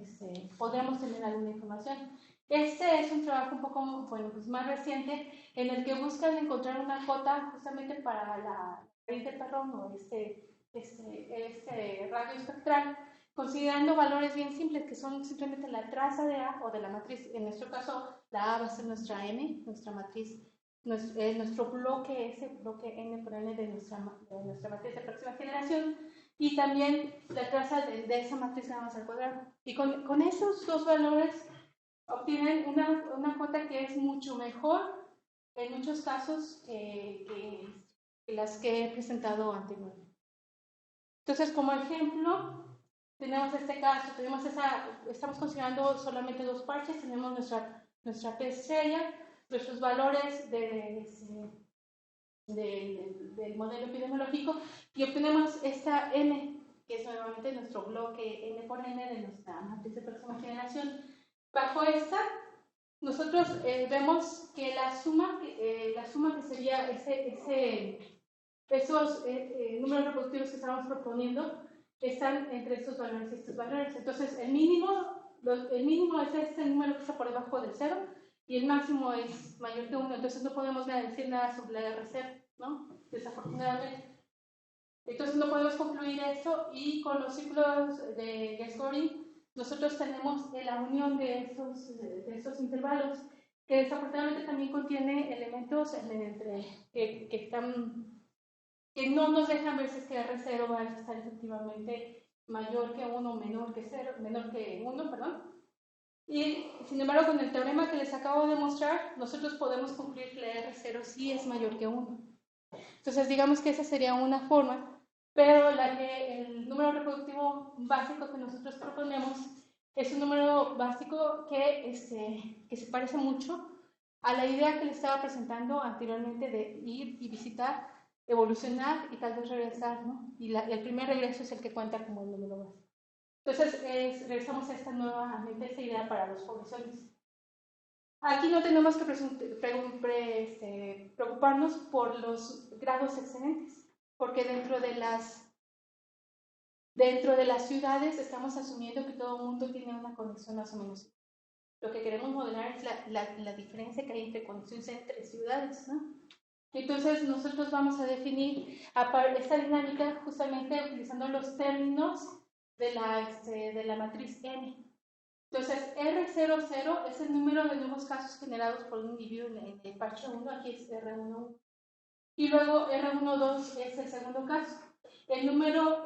podremos tener alguna información. Este es un trabajo un poco pues más reciente, en el que buscan encontrar una cota justamente para la raíz de Perron o este radio espectral, considerando valores bien simples, que son simplemente la traza de A o de la matriz. En nuestro caso, la A va a ser nuestra M, nuestra matriz, nuestro bloque S, bloque N por N de nuestra matriz de próxima generación, y también la traza de esa matriz que vamos al cuadrado. Y con esos dos valores obtienen una cota que es mucho mejor en muchos casos que las que he presentado anteriormente. Entonces, como ejemplo, tenemos este caso, estamos considerando solamente dos parches, tenemos nuestra P estrella, nuestros valores del modelo epidemiológico, y obtenemos esta M, que es nuevamente nuestro bloque N por N de nuestra matriz de próxima generación. Bajo esta, nosotros vemos que la suma que sería esos números reproductivos que estamos proponiendo están entre estos valores y estos valores. Entonces, el mínimo es este número que está por debajo del 0, y el máximo es mayor que 1, entonces no podemos decir nada sobre la R0, ¿no? Desafortunadamente. Entonces no podemos concluir esto, y con los ciclos de scoring nosotros tenemos la unión de esos intervalos, que desafortunadamente también contiene elementos que no nos dejan ver si es que R0 va a estar efectivamente mayor que 1 o menor que 1, perdón. Y sin embargo, con el teorema que les acabo de mostrar, nosotros podemos concluir que la R0 sí es mayor que 1. Entonces, digamos que esa sería una forma, pero el número reproductivo básico que nosotros proponemos es un número básico que se parece mucho a la idea que les estaba presentando anteriormente de ir y visitar, evolucionar y tal vez regresar, ¿no? Y el primer regreso es el que cuenta como el número básico. Entonces, regresamos a esta idea para las poblaciones. Aquí no tenemos que preocuparnos por los grados excedentes, porque dentro de las ciudades estamos asumiendo que todo el mundo tiene una conexión más o menos. Lo que queremos modelar es la diferencia que hay entre conexiones entre ciudades, ¿no? Entonces nosotros vamos a definir esta dinámica justamente utilizando los términos de la matriz N. Entonces, R00 es el número de nuevos casos generados por un individuo en el parche 1, aquí es R11. Y luego R12 es el segundo caso. El número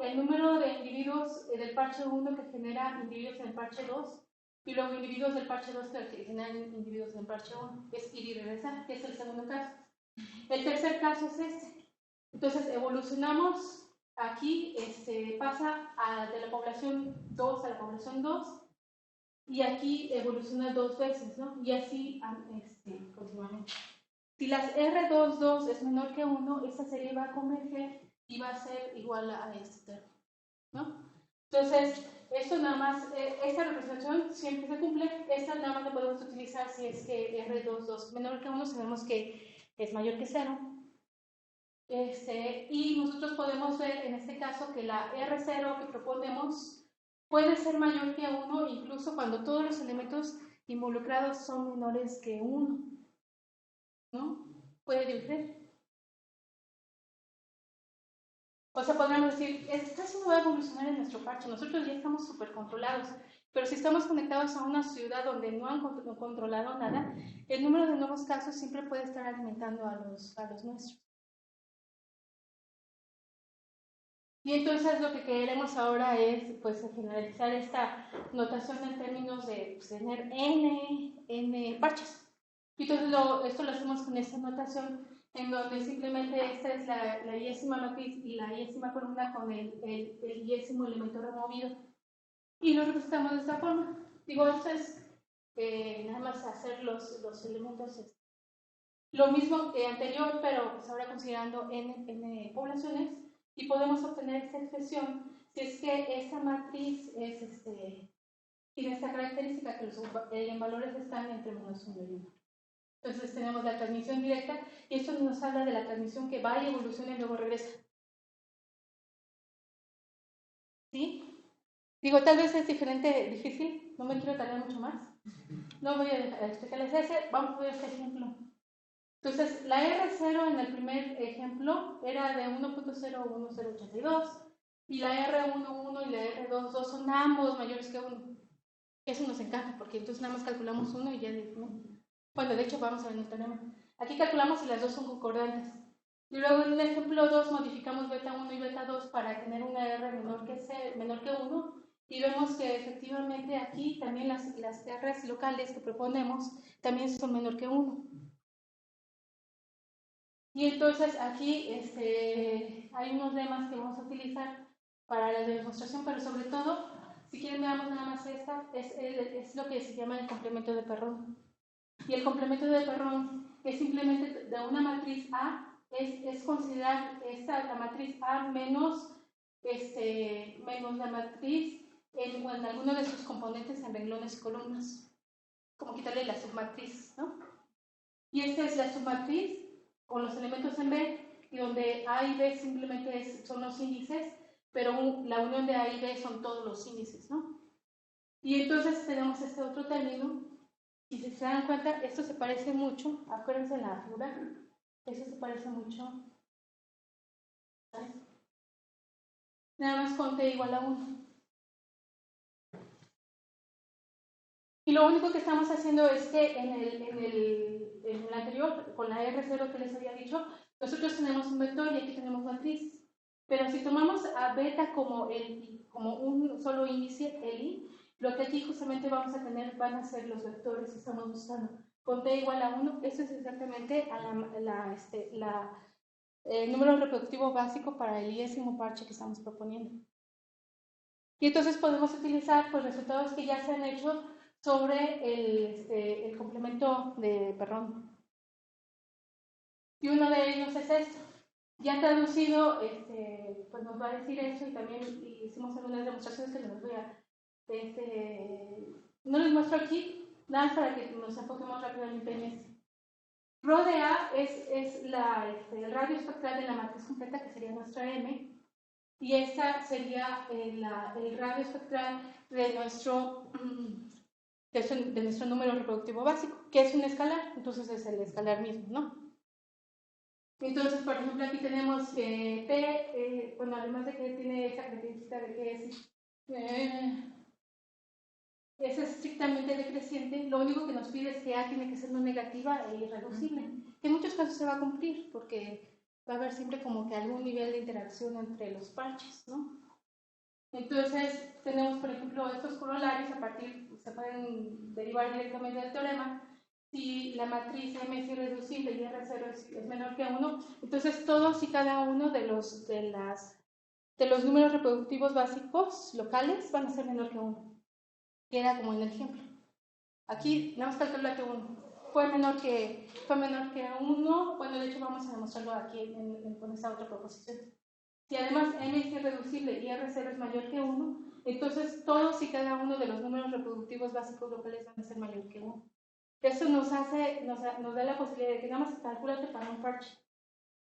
de individuos del parche 1 que genera individuos en el parche 2, y luego individuos del parche 2 que generan individuos en el parche 1, es ir y regresar, que es el segundo caso. El tercer caso es este. Entonces, evolucionamos aquí, pasa de la población 2 a la población 2, y aquí evoluciona 2 veces, ¿no? Y así continuamente. Si las R22 es menor que 1, esta serie va a converger y va a ser igual a este término, ¿no? Entonces, esto nada más, esta representación siempre se cumple. Esta nada más la podemos utilizar si es que R22 menor que 1, sabemos que es mayor que 0. Y nosotros podemos ver en este caso que la R0 que proponemos puede ser mayor que 1 incluso cuando todos los elementos involucrados son menores que 1, ¿no? Puede diferir. O sea, podríamos decir, esto no va a evolucionar en nuestro parche, nosotros ya estamos súper controlados, pero si estamos conectados a una ciudad donde no han controlado nada, el número de nuevos casos siempre puede estar alimentando a los nuestros. Y entonces lo que queremos ahora es pues generalizar esta notación en términos de tener n parches. Y entonces esto lo hacemos con esta notación en donde simplemente esta es la iésima matriz y la iésima columna con el iésimo elemento removido. Y lo representamos de esta forma. Digo, esto es nada más hacer los elementos. Lo mismo que anterior, pero pues ahora considerando n poblaciones. Y podemos obtener esta expresión si es que esta matriz tiene esta característica que los valores están entre menos 1 y 1. Entonces tenemos la transmisión directa y esto nos habla de la transmisión que va y evoluciona y luego regresa. ¿Sí? Digo, tal vez es difícil, no me quiero tardar mucho más. No voy a explicarles ese, vamos a ver este ejemplo. Entonces, la R0 en el primer ejemplo era de 1.01082 y la R11 y la R22 son ambos mayores que 1. Eso nos encanta porque entonces nada más calculamos 1 y ya ¿no? Bueno, de hecho vamos a ver el teorema. Aquí calculamos si las dos son concordantes. Y luego en el ejemplo 2 modificamos beta 1 y beta 2 para tener una R menor que 1 y vemos que efectivamente aquí también las R's locales que proponemos también son menor que 1. Y entonces aquí hay unos lemas que vamos a utilizar para la demostración, pero sobre todo, si quieren veamos nada más esta, es lo que se llama el complemento de Perron. Y el complemento de Perron es simplemente de una matriz A, es considerar la matriz A menos la matriz en alguno de sus componentes en renglones y columnas. Como quitarle la submatriz, ¿no? Y esta es la submatriz con los elementos en B, y donde A y B simplemente son los índices, pero la unión de A y B son todos los índices, ¿no? Y entonces tenemos este otro término, Y si se dan cuenta, esto se parece mucho, acuérdense en la figura, eso se parece mucho, ¿sabes? Nada más con t igual a 1. Y lo único que estamos haciendo es que en el anterior, con la R0 que les había dicho, nosotros tenemos un vector y aquí tenemos matriz. Pero si tomamos a beta como un solo índice, el i, lo que aquí justamente vamos a tener van a ser los vectores que estamos buscando. Con t igual a 1, eso es exactamente el número reproductivo básico para el 10º parche que estamos proponiendo. Y entonces podemos utilizar pues, resultados que ya se han hecho sobre el complemento de Perron. Y uno de ellos es esto. Ya traducido, pues nos va a decir eso y también hicimos algunas demostraciones que les voy a... no les muestro aquí, nada más para que nos enfoquemos rápidamente en esto. Rho de A es el radio espectral de la matriz completa, que sería nuestra M, y esta sería el radio espectral de nuestro número reproductivo básico, que es un escalar, entonces es el escalar mismo, ¿no? Entonces, por ejemplo, aquí tenemos que P, bueno, además de que tiene esa característica de que es estrictamente decreciente, lo único que nos pide es que A tiene que ser no negativa e irreducible, que en muchos casos se va a cumplir, porque va a haber siempre como que algún nivel de interacción entre los parches, ¿no? Entonces, tenemos, por ejemplo, estos corolarios, se pueden derivar directamente del teorema. Si la matriz M es irreducible y R0 es menor que 1, entonces todos y cada uno de los números reproductivos básicos locales van a ser menor que 1. Que era como en el ejemplo. Aquí, nada más calcula que 1. Fue menor que 1. Bueno, de hecho, vamos a demostrarlo aquí con esta otra proposición. Si además M es irreducible y R0 es mayor que 1, entonces todos y cada uno de los números reproductivos básicos locales van a ser mayor que 1. Eso nos da la posibilidad de que nada más calculate para un parche.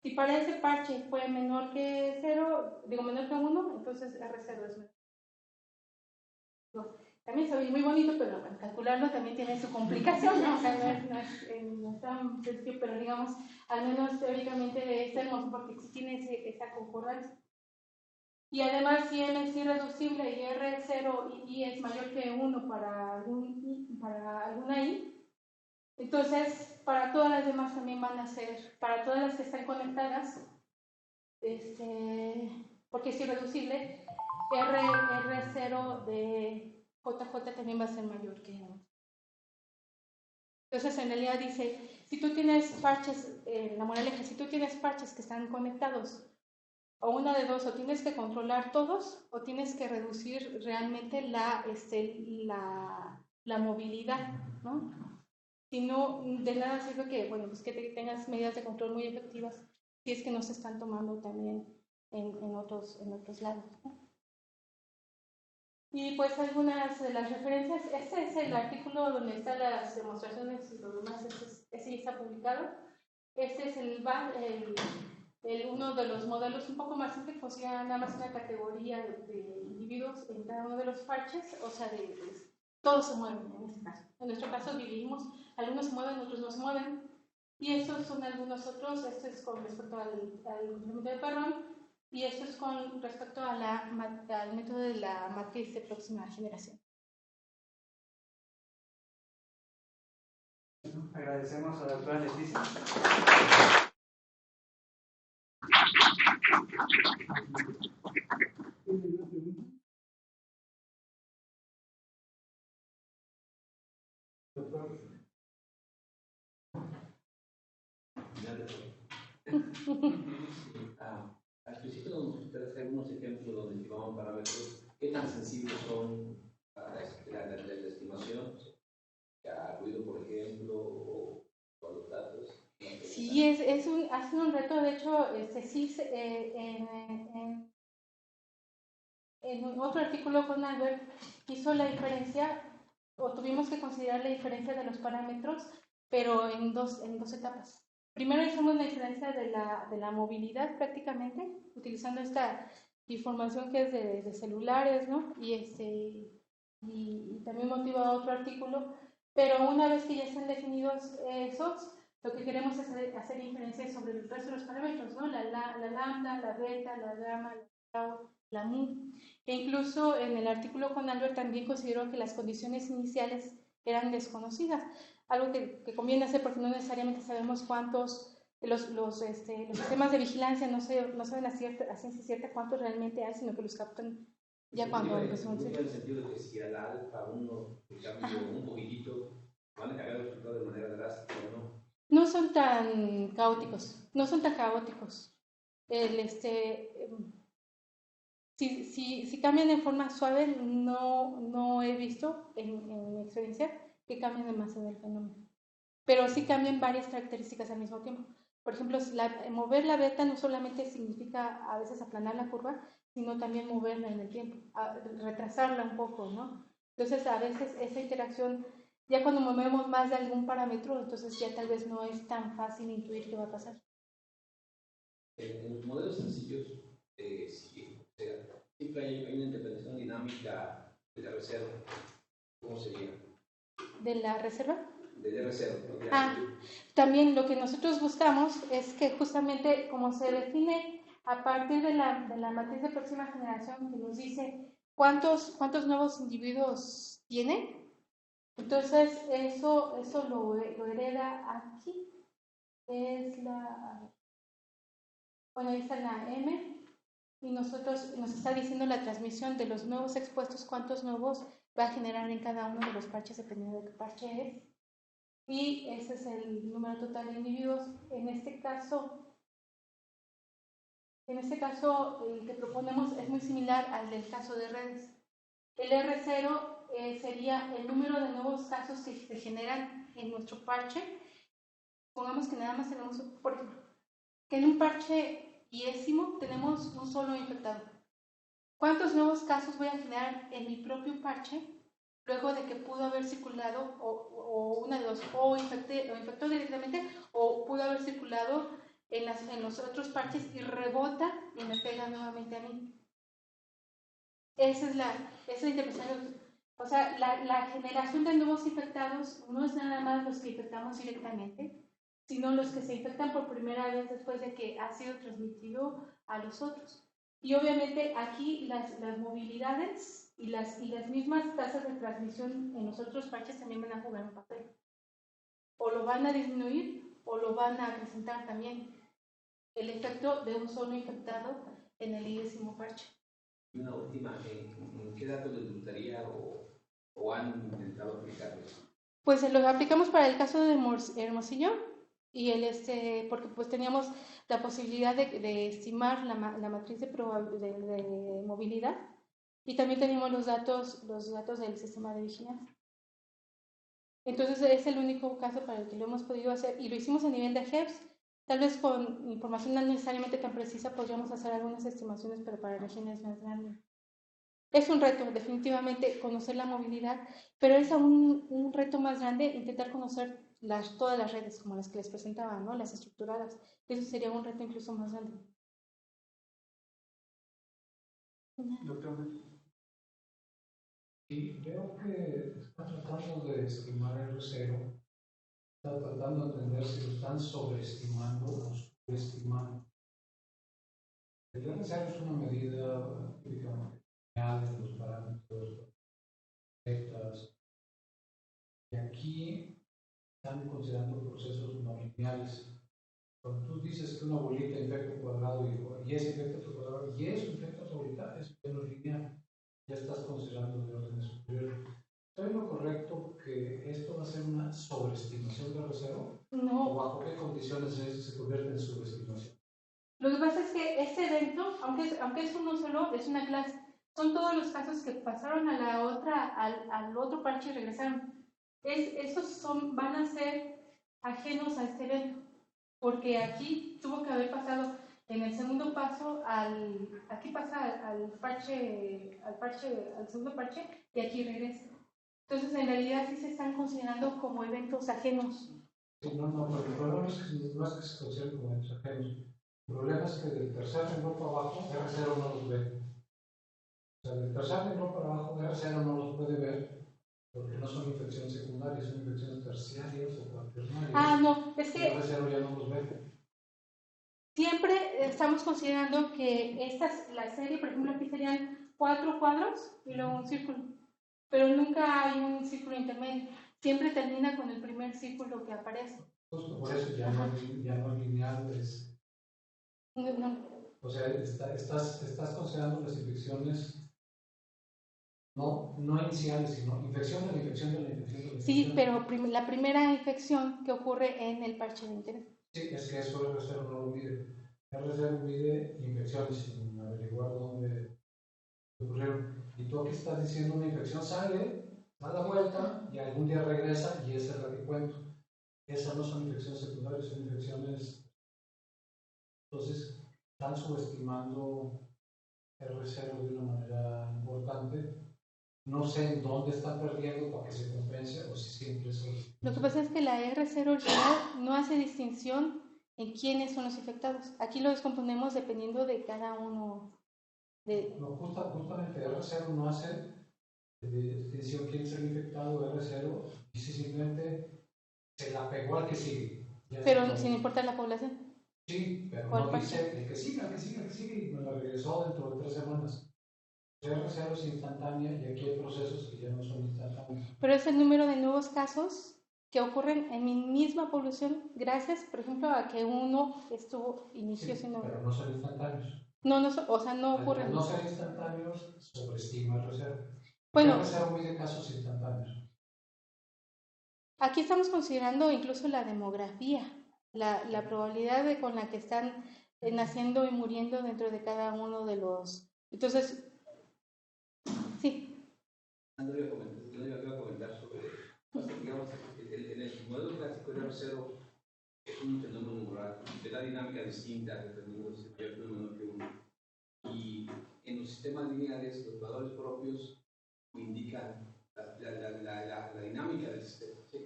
Si para ese parche fue menor que 0, menor que 1, entonces R0 es menor. También se oye muy bonito, pero bueno, calcularlo también tiene su complicación, ¿no? O sea, no es tan sencillo, pero digamos, al menos teóricamente es hermoso porque sí tiene esa concordancia. Y además, si M es irreducible y R0 y I es mayor que 1 para alguna I, entonces para todas las demás también van a ser, para todas las que están conectadas, porque es irreducible, R0 de JJ también va a ser mayor que 1. Entonces en realidad dice, si tú tienes parches, la moraleja, si tú tienes parches que están conectados, o una de dos, o tienes que controlar todos, o tienes que reducir realmente la movilidad, ¿no? Si no, de nada sirve que, bueno, pues que tengas medidas de control muy efectivas si es que no se están tomando también en otros lados, ¿no? Y pues algunas de las referencias, este es el artículo donde están las demostraciones y lo demás, ese ya está publicado. Este es uno de los modelos un poco más simple, considera nada más una categoría de individuos en cada uno de los parches, o sea, todos se mueven en este caso. En nuestro caso dividimos, algunos se mueven, otros no se mueven, y estos son algunos otros. Esto es con respecto al complemento de Perron, y esto es con respecto al método de la matriz de próxima generación. Agradecemos a la doctora Leticia. Al principio nos trae algunos ejemplos donde llevamos parámetros. ¿Qué tan sensibles son para la estimación? ¿Ya ruido, por ejemplo, o los datos? Sí, ha sido un reto. De hecho, sí, en otro artículo con Albert hizo la diferencia, o tuvimos que considerar la diferencia de los parámetros, pero en dos etapas. Primero hicimos la diferencia de la movilidad prácticamente, utilizando esta información que es de celulares, ¿no? Y también motiva otro artículo Pero una vez que ya están definidos esos, lo que queremos es hacer inferencias sobre el resto de los parámetros, ¿no? La lambda, la beta, la gamma, la tau, la mu. E incluso en el artículo con Albert también consideró que las condiciones iniciales eran desconocidas, algo que conviene hacer porque no necesariamente sabemos cuántos, los sistemas de vigilancia no saben a ciencia cierta cuántos realmente hay, sino que los captan ya cuando empezó en el sentido de que si al alfa uno cambia un poquitito, van a cambiar el resultado de manera drástica o no. No son tan caóticos, no son tan caóticos. Si cambian de forma suave, no he visto en mi experiencia que cambien demasiado el fenómeno. Pero sí cambian varias características al mismo tiempo. Por ejemplo, mover la beta no solamente significa a veces aplanar la curva, sino también moverla en el tiempo, retrasarla un poco, ¿no? Entonces, a veces esa interacción, ya cuando movemos más de algún parámetro, entonces ya tal vez no es tan fácil intuir qué va a pasar. En los modelos sencillos, siempre hay una interpretación dinámica de la reserva. ¿Cómo sería? ¿De la reserva? De la reserva. También lo que nosotros buscamos es que justamente como se define a partir de la matriz de próxima generación que nos dice cuántos nuevos individuos tiene, entonces eso lo hereda aquí. Bueno, ahí está la M, y nos está diciendo la transmisión de los nuevos expuestos, cuántos nuevos va a generar en cada uno de los parches dependiendo de qué parche es. Y ese es el número total de individuos. En este caso, el que proponemos es muy similar al del caso de redes. El R0 sería el número de nuevos casos que se generan en nuestro parche. Pongamos que nada más tenemos, por ejemplo, que en un parche 10º tenemos un solo infectado. ¿Cuántos nuevos casos voy a generar en mi propio parche luego de que pudo haber circulado, o una de dos, o infectó directamente, o pudo haber circulado en los otros parches y rebota y me pega nuevamente a mí? Esa es la interpretación. O sea, la generación de nuevos infectados no es nada más los que infectamos directamente, sino los que se infectan por primera vez después de que ha sido transmitido a los otros. Y obviamente aquí las movilidades y las mismas tasas de transmisión en los otros parches también van a jugar un papel. O lo van a disminuir o lo van a acrecentar también el efecto de un solo infectado en el 10º parche. Y una última, ¿en qué datos les gustaría o han intentado aplicarlos? Pues lo aplicamos para el caso de Hermosillo, y porque pues teníamos la posibilidad de estimar la matriz de movilidad, y también teníamos los datos del sistema de vigilancia. Entonces es el único caso para el que lo hemos podido hacer, y lo hicimos a nivel de HEPS. Tal vez con información no necesariamente tan precisa podríamos hacer algunas estimaciones, pero para regiones más grandes. Es un reto, definitivamente, conocer la movilidad, pero es aún un reto más grande intentar conocer todas las redes, como las que les presentaba, ¿no? Las estructuradas. Eso sería un reto incluso más grande. Doctor. Y veo que están tratando de estimar el R0. Están tratando de entender si lo están sobreestimando o subestimando. El R0 es una medida típicamente de los parámetros rectas. Y aquí están considerando procesos no lineales. Cuando tú dices que una bolita infecta un cuadrado y ese infecta otro cuadrado y eso infecta otra bolita, es menos lineal. Ya estás considerando de orden superior. ¿Estoy en lo correcto que esto va a ser una sobreestimación de R0? No. ¿O bajo qué condiciones se convierte en sobreestimación? Lo que pasa es que este evento, aunque es uno solo, es una clase. Son todos los casos que pasaron al otro parche y regresaron. Esos van a ser ajenos a este evento, porque aquí tuvo que haber pasado en el segundo paso aquí pasa al segundo parche, y aquí regresa. Entonces, en realidad sí se están considerando como eventos ajenos. Sí, no, pero el problema no es que se consideren como eventos ajenos. El problema es que del tercer renglón para abajo, R0 no los ve. O sea, del tercer renglón para abajo, R0 no los puede ver, Porque no son infecciones secundarias, son infecciones terciarias o cuaternarias. Ah, no, es Y que el R0 ya no los ve. siempre estamos considerando que la serie, por ejemplo, aquí serían 4 cuadros y luego un círculo, pero nunca hay un círculo intermedio. Siempre termina con el primer círculo que aparece. Justo por eso ya no es lineal. No. O sea, estás considerando las infecciones no iniciales, sino infección de la infección de la infección de la Sí, infección. pero la primera infección que ocurre en el parche de interés. Sí, es que eso R0 no lo mide. R0 mide infecciones sin averiguar dónde ocurrieron. Y tú aquí estás diciendo una infección sale, da la vuelta y algún día regresa y esa es la que cuento. Esas no son infecciones secundarias, son infecciones. Entonces, están subestimando R0 de una manera importante. No sé en dónde están perdiendo para que se compense o si siempre es. Lo que pasa es que la R0 original no hace distinción en quiénes son los infectados. Aquí lo descomponemos dependiendo de cada uno. No, justamente R0 no hace distinción quién es el infectado. R0 dice simplemente se la pegó al que sigue. Pero sin importar la población. Sí, pero ¿Cuál no parte? dice el que sigue, y me la regresó dentro de 3 semanas. R0 es instantánea y aquí hay procesos que ya no son instantáneos. Pero es el número de nuevos casos que ocurren en mi misma población gracias, por ejemplo, a que uno inició Sí, siendo... pero no son instantáneos. No, o sea, no ocurren. Al no ser instantáneos, sobreestima R0. Bueno, R0 mide casos instantáneos. aquí estamos considerando incluso la demografía, la probabilidad con la que están naciendo y muriendo dentro de cada uno de los... Entonces, sí. Yo iba a comentar sobre, digamos, en el modelo clásico de R0 es un fenómeno moral, de la dinámica distinta dependiendo de si es mayor o menor que uno. Y en los sistemas lineales, los valores propios indican la dinámica del sistema. ¿Sí?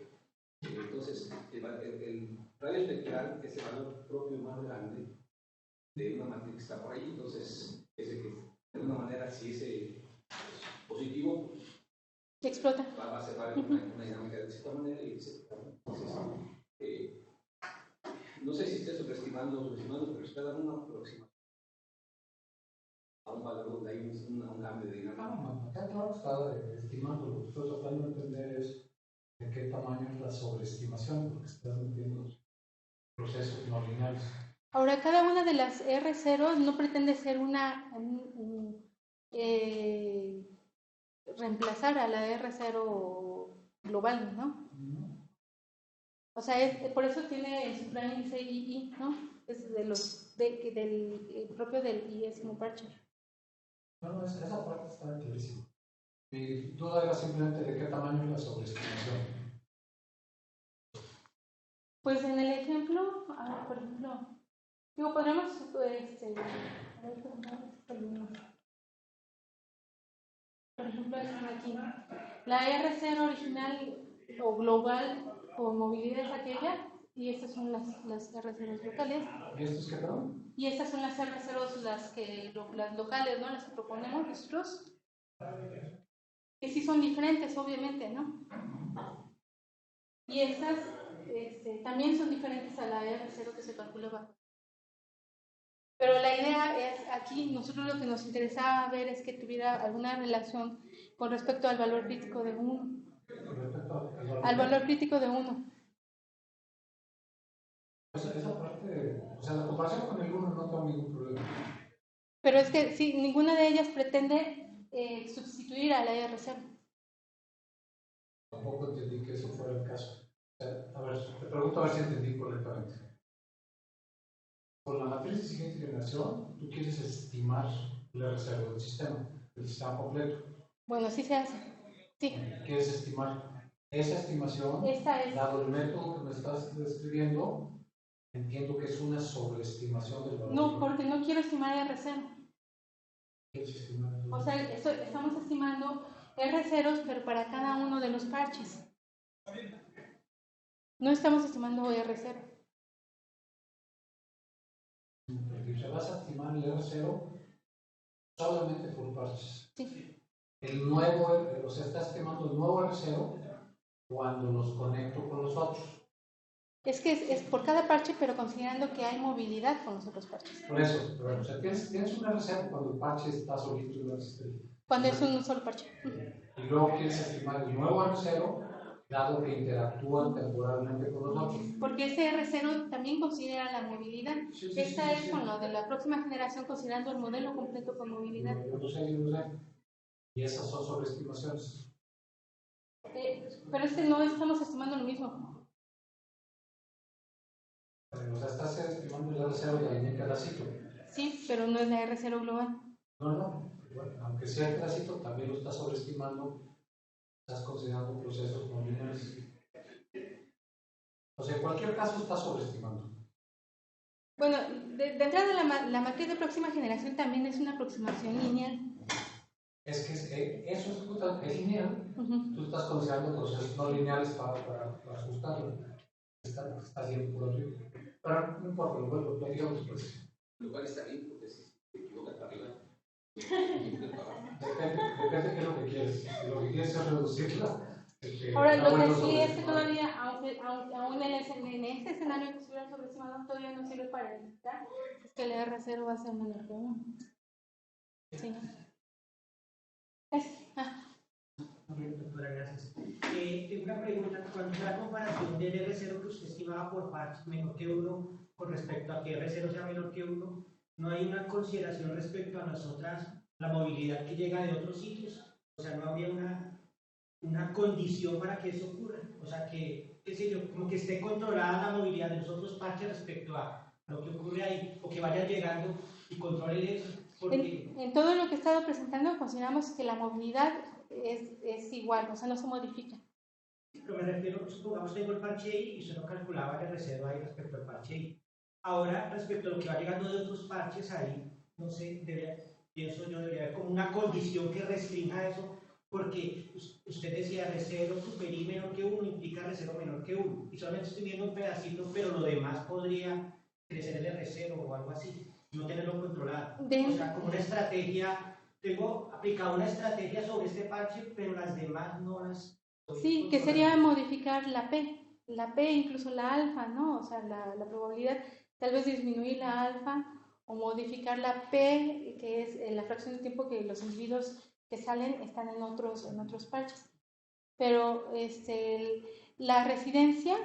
Entonces, el radio espectral es el valor propio más grande de una matriz que está por ahí. Entonces, ese que, de alguna manera, si ese es positivo, Explota. va a ser una dinámica de cierta manera y etc. Entonces, no sé si esté subestimando o subestimando, pero está dando una aproximación a un valor donde hay un cambio de dinámica. Acá claro está estimando. Lo que estoy tratando de entender es de qué tamaño es la sobreestimación, porque estás metiendo procesos no lineales. Ahora, cada una de las R0 no pretende ser reemplazar a la R0 global, ¿no? O sea, por eso tiene el supraíndice II, ¿no? Es del propio del IS parche. No, esa parte está clarísima. Mi duda era simplemente de qué tamaño es la sobreestimación. Pues en el ejemplo, por ejemplo, podríamos, por ejemplo, aquí, la R0 original o global o movilidad es aquella, y estas son las R0 locales. ¿Y esto es qué, perdón? Y estas son las R0 las locales, ¿no? Las que proponemos nosotros. Que sí son diferentes, obviamente, ¿no? Y estas también son diferentes a la R0 que se calcula bajo. Pero la idea es, aquí, nosotros lo que nos interesaba ver es que tuviera alguna relación con respecto al valor crítico de 1. Al valor crítico de 1. Esa parte, o sea, la comparación con el 1 no tengo ningún problema. Pero es que sí, ninguna de ellas pretende sustituir a la R0. Tampoco entendí que eso fuera el caso. O sea, a ver, te pregunto a ver si entendí correctamente. Por la matriz de siguiente generación, tú quieres estimar el R0 del sistema completo. Bueno, sí se hace. Sí. ¿Quieres estimar esa estimación? Esta es. Dado el método que me estás describiendo, entiendo que es una sobreestimación del valor. No, porque no quiero estimar R0. ¿Qué es estimar? O sea, estamos estimando R0, pero para cada uno de los parches. No estamos estimando R0. Porque te vas a estimar el R0 solamente por parches. Sí. el nuevo, o sea, está estimando el nuevo R0 cuando los conecto con los otros. Es que es por cada parche, pero considerando que hay movilidad con los otros parches. Por eso, o sea, tienes un R0 cuando el parche está solito y no existe. Cuando es un solo parche. Y luego quieres estimar el nuevo R0, dado que interactúan temporalmente con los otros. Porque ese R0 también considera la movilidad. Esta es con lo de la próxima generación, considerando el modelo completo con movilidad. Yo lo sé. Y esas son sobreestimaciones. Pero es que no estamos estimando lo mismo. O sea, estás estimando el R0 de la línea pedacito. Sí, pero no es la R0 global. No. Bueno, aunque sea el pedacito, también lo estás sobreestimando. Estás considerando procesos no lineales. O sea, en cualquier caso estás sobreestimando. Bueno, de entrada la matriz de próxima generación también es una aproximación lineal. Es que eso es lineal. Tú estás considerando procesos no lineales para ajustarlo. Está bien por arriba. Pero no importa, lo digamos después. Lo cual está bien, porque si te equivocas para arriba, Depende de qué es lo que quieres. Si lo que quieres es reducirla. Ahora, lo que sí es que todavía, aún en este escenario que estuvieran sobreestimados, todavía no sirve para identificar, es que el R0 va a ser menor que 1. Sí. Doctora, gracias. Tengo una pregunta. Cuando fue la comparación del R0 que usted estimaba por parche menor que 1 con respecto a que R0 sea menor que 1, ¿no hay una consideración respecto a nosotras, la movilidad que llega de otros sitios? O sea, ¿no habría una condición para que eso ocurra? O sea, que, qué sé yo, como que esté controlada la movilidad de los otros parches respecto a lo que ocurre ahí, o que vayan llegando y controlen eso. Porque En todo lo que he estado presentando, consideramos que la movilidad es igual, o sea, no se modifica. Pero me refiero, supongamos tengo el parche I y usted no calculaba el R0 ahí respecto al parche I. Ahora, respecto a lo que va llegando de otros parches ahí, no sé, pienso yo, debería haber como una condición que restrinja eso, porque usted decía R0 super I menor que 1 implica R0 menor que 1, y solamente estoy viendo un pedacito, pero lo demás podría crecer el R0 o algo así, no tenerlo controlado. O sea, como una estrategia, tengo aplicado una estrategia sobre este parche, pero las demás no las... Sí, que sería modificar la P, incluso la alfa, ¿no? O sea, la probabilidad, tal vez disminuir la alfa o modificar la P, que es la fracción de tiempo que los individuos que salen están en otros parches. Pero la residencia,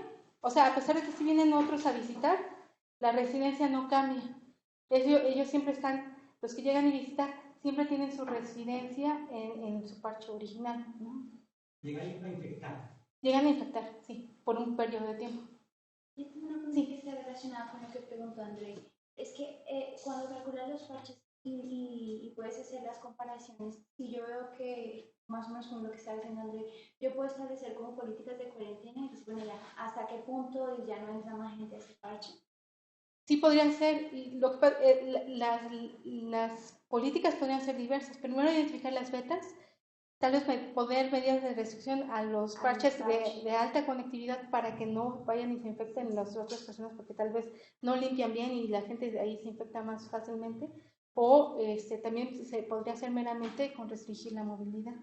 o sea, a pesar de que si vienen otros a visitar, la residencia no cambia. Ellos siempre están, los que llegan a visitar, siempre tienen su residencia en su parche original, ¿no? Llegan a infectar. Llegan a infectar, sí, por un periodo de tiempo. Yo tengo una pregunta que está relacionada con lo que preguntó André. Es que cuando calculas los parches y puedes hacer las comparaciones, si yo veo que, más o menos como lo que está diciendo André, yo puedo establecer como políticas de cuarentena y decir, bueno, ya, hasta qué punto y ya no entra más gente a ese parche. Sí, podrían ser, las políticas podrían ser diversas. Primero, identificar las betas, tal vez poner medidas de restricción a los parches de alta conectividad para que no vayan y se infecten las otras personas porque tal vez no limpian bien y la gente de ahí se infecta más fácilmente. O también se podría hacer meramente con restringir la movilidad.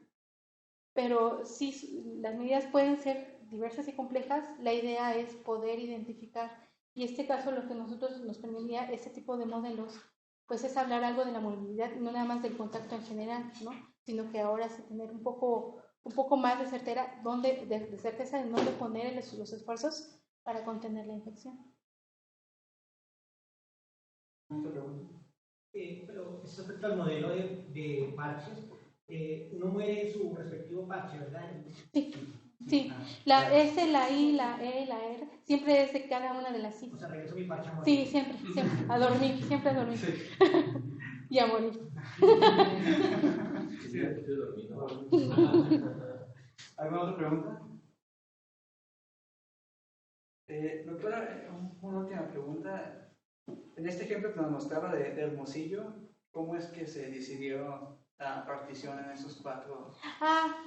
Pero sí, las medidas pueden ser diversas y complejas. La idea es poder identificar, y en este caso lo que nosotros nos permitiría este tipo de modelos, pues es hablar algo de la movilidad, no nada más del contacto en general, ¿no? Sino que ahora sí tener un poco más de certeza en dónde poner los esfuerzos para contener la infección. Pero respecto al modelo de parches, uno muere en su respectivo parche, ¿verdad? Sí. La S, la I, la E, la R, siempre es de cada una de las I. O sea, regreso a mi parche a morir. Sí, siempre, a dormir, siempre a dormir. Sí. Y a morir. Sí, estoy dormido. ¿Alguna otra pregunta? Doctora, una última pregunta. En este ejemplo que nos mostraba de Hermosillo, ¿cómo es que se decidió la partición en esos 4?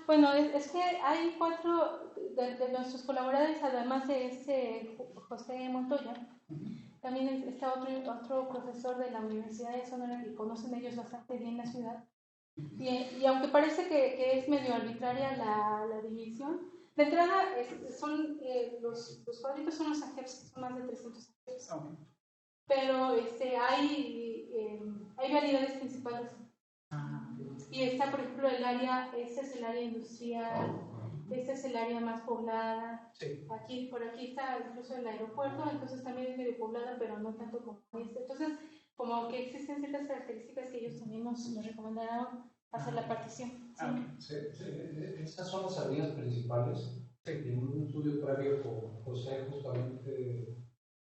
Bueno, es que hay 4 de nuestros colaboradores, además de José Montoya. También está otro profesor de la Universidad de Sonora que conocen ellos bastante bien la ciudad. Y aunque parece que es medio arbitraria la división, de entrada los cuadritos son los AGEPs, que son más de 300 AGEPs. Ok. Pero hay vialidades principales. Y está, por ejemplo, este es el área industrial, este es el área más poblada. Sí. Por aquí está incluso el aeropuerto, entonces también es medio poblada, pero no tanto como este. Entonces, como que existen ciertas características que ellos también nos recomendaron hacer la partición. ¿Sí? Esas son las avenidas principales. En un estudio previo con José justamente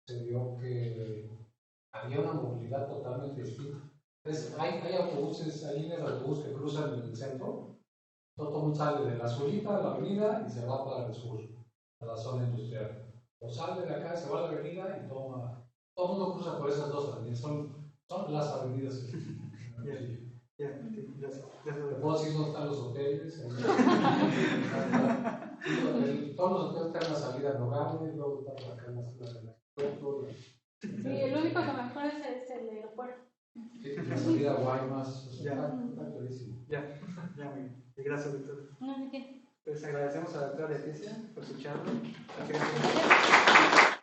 se vio que había una movilidad totalmente distinta. Entonces, hay autobuses, hay líneas de autobús que cruzan el centro. Todo el mundo sale de la azulita de la avenida y se va para el sur, a la zona industrial. O sale de acá, se va a la avenida y todo el mundo cruza por esas dos avenidas. Son las avenidas. Gracias. Te puedo decir dónde están los hoteles. Todos los hoteles están en la salida de Nogales, luego están acá en la aeropuerto. Sí, el único que mejor es el aeropuerto. La salida a Guaymas. Está clarísimo. Ya, muy bien. Gracias, doctor. No, ¿de qué? Pues agradecemos a la doctora Leticia por su charla. Gracias.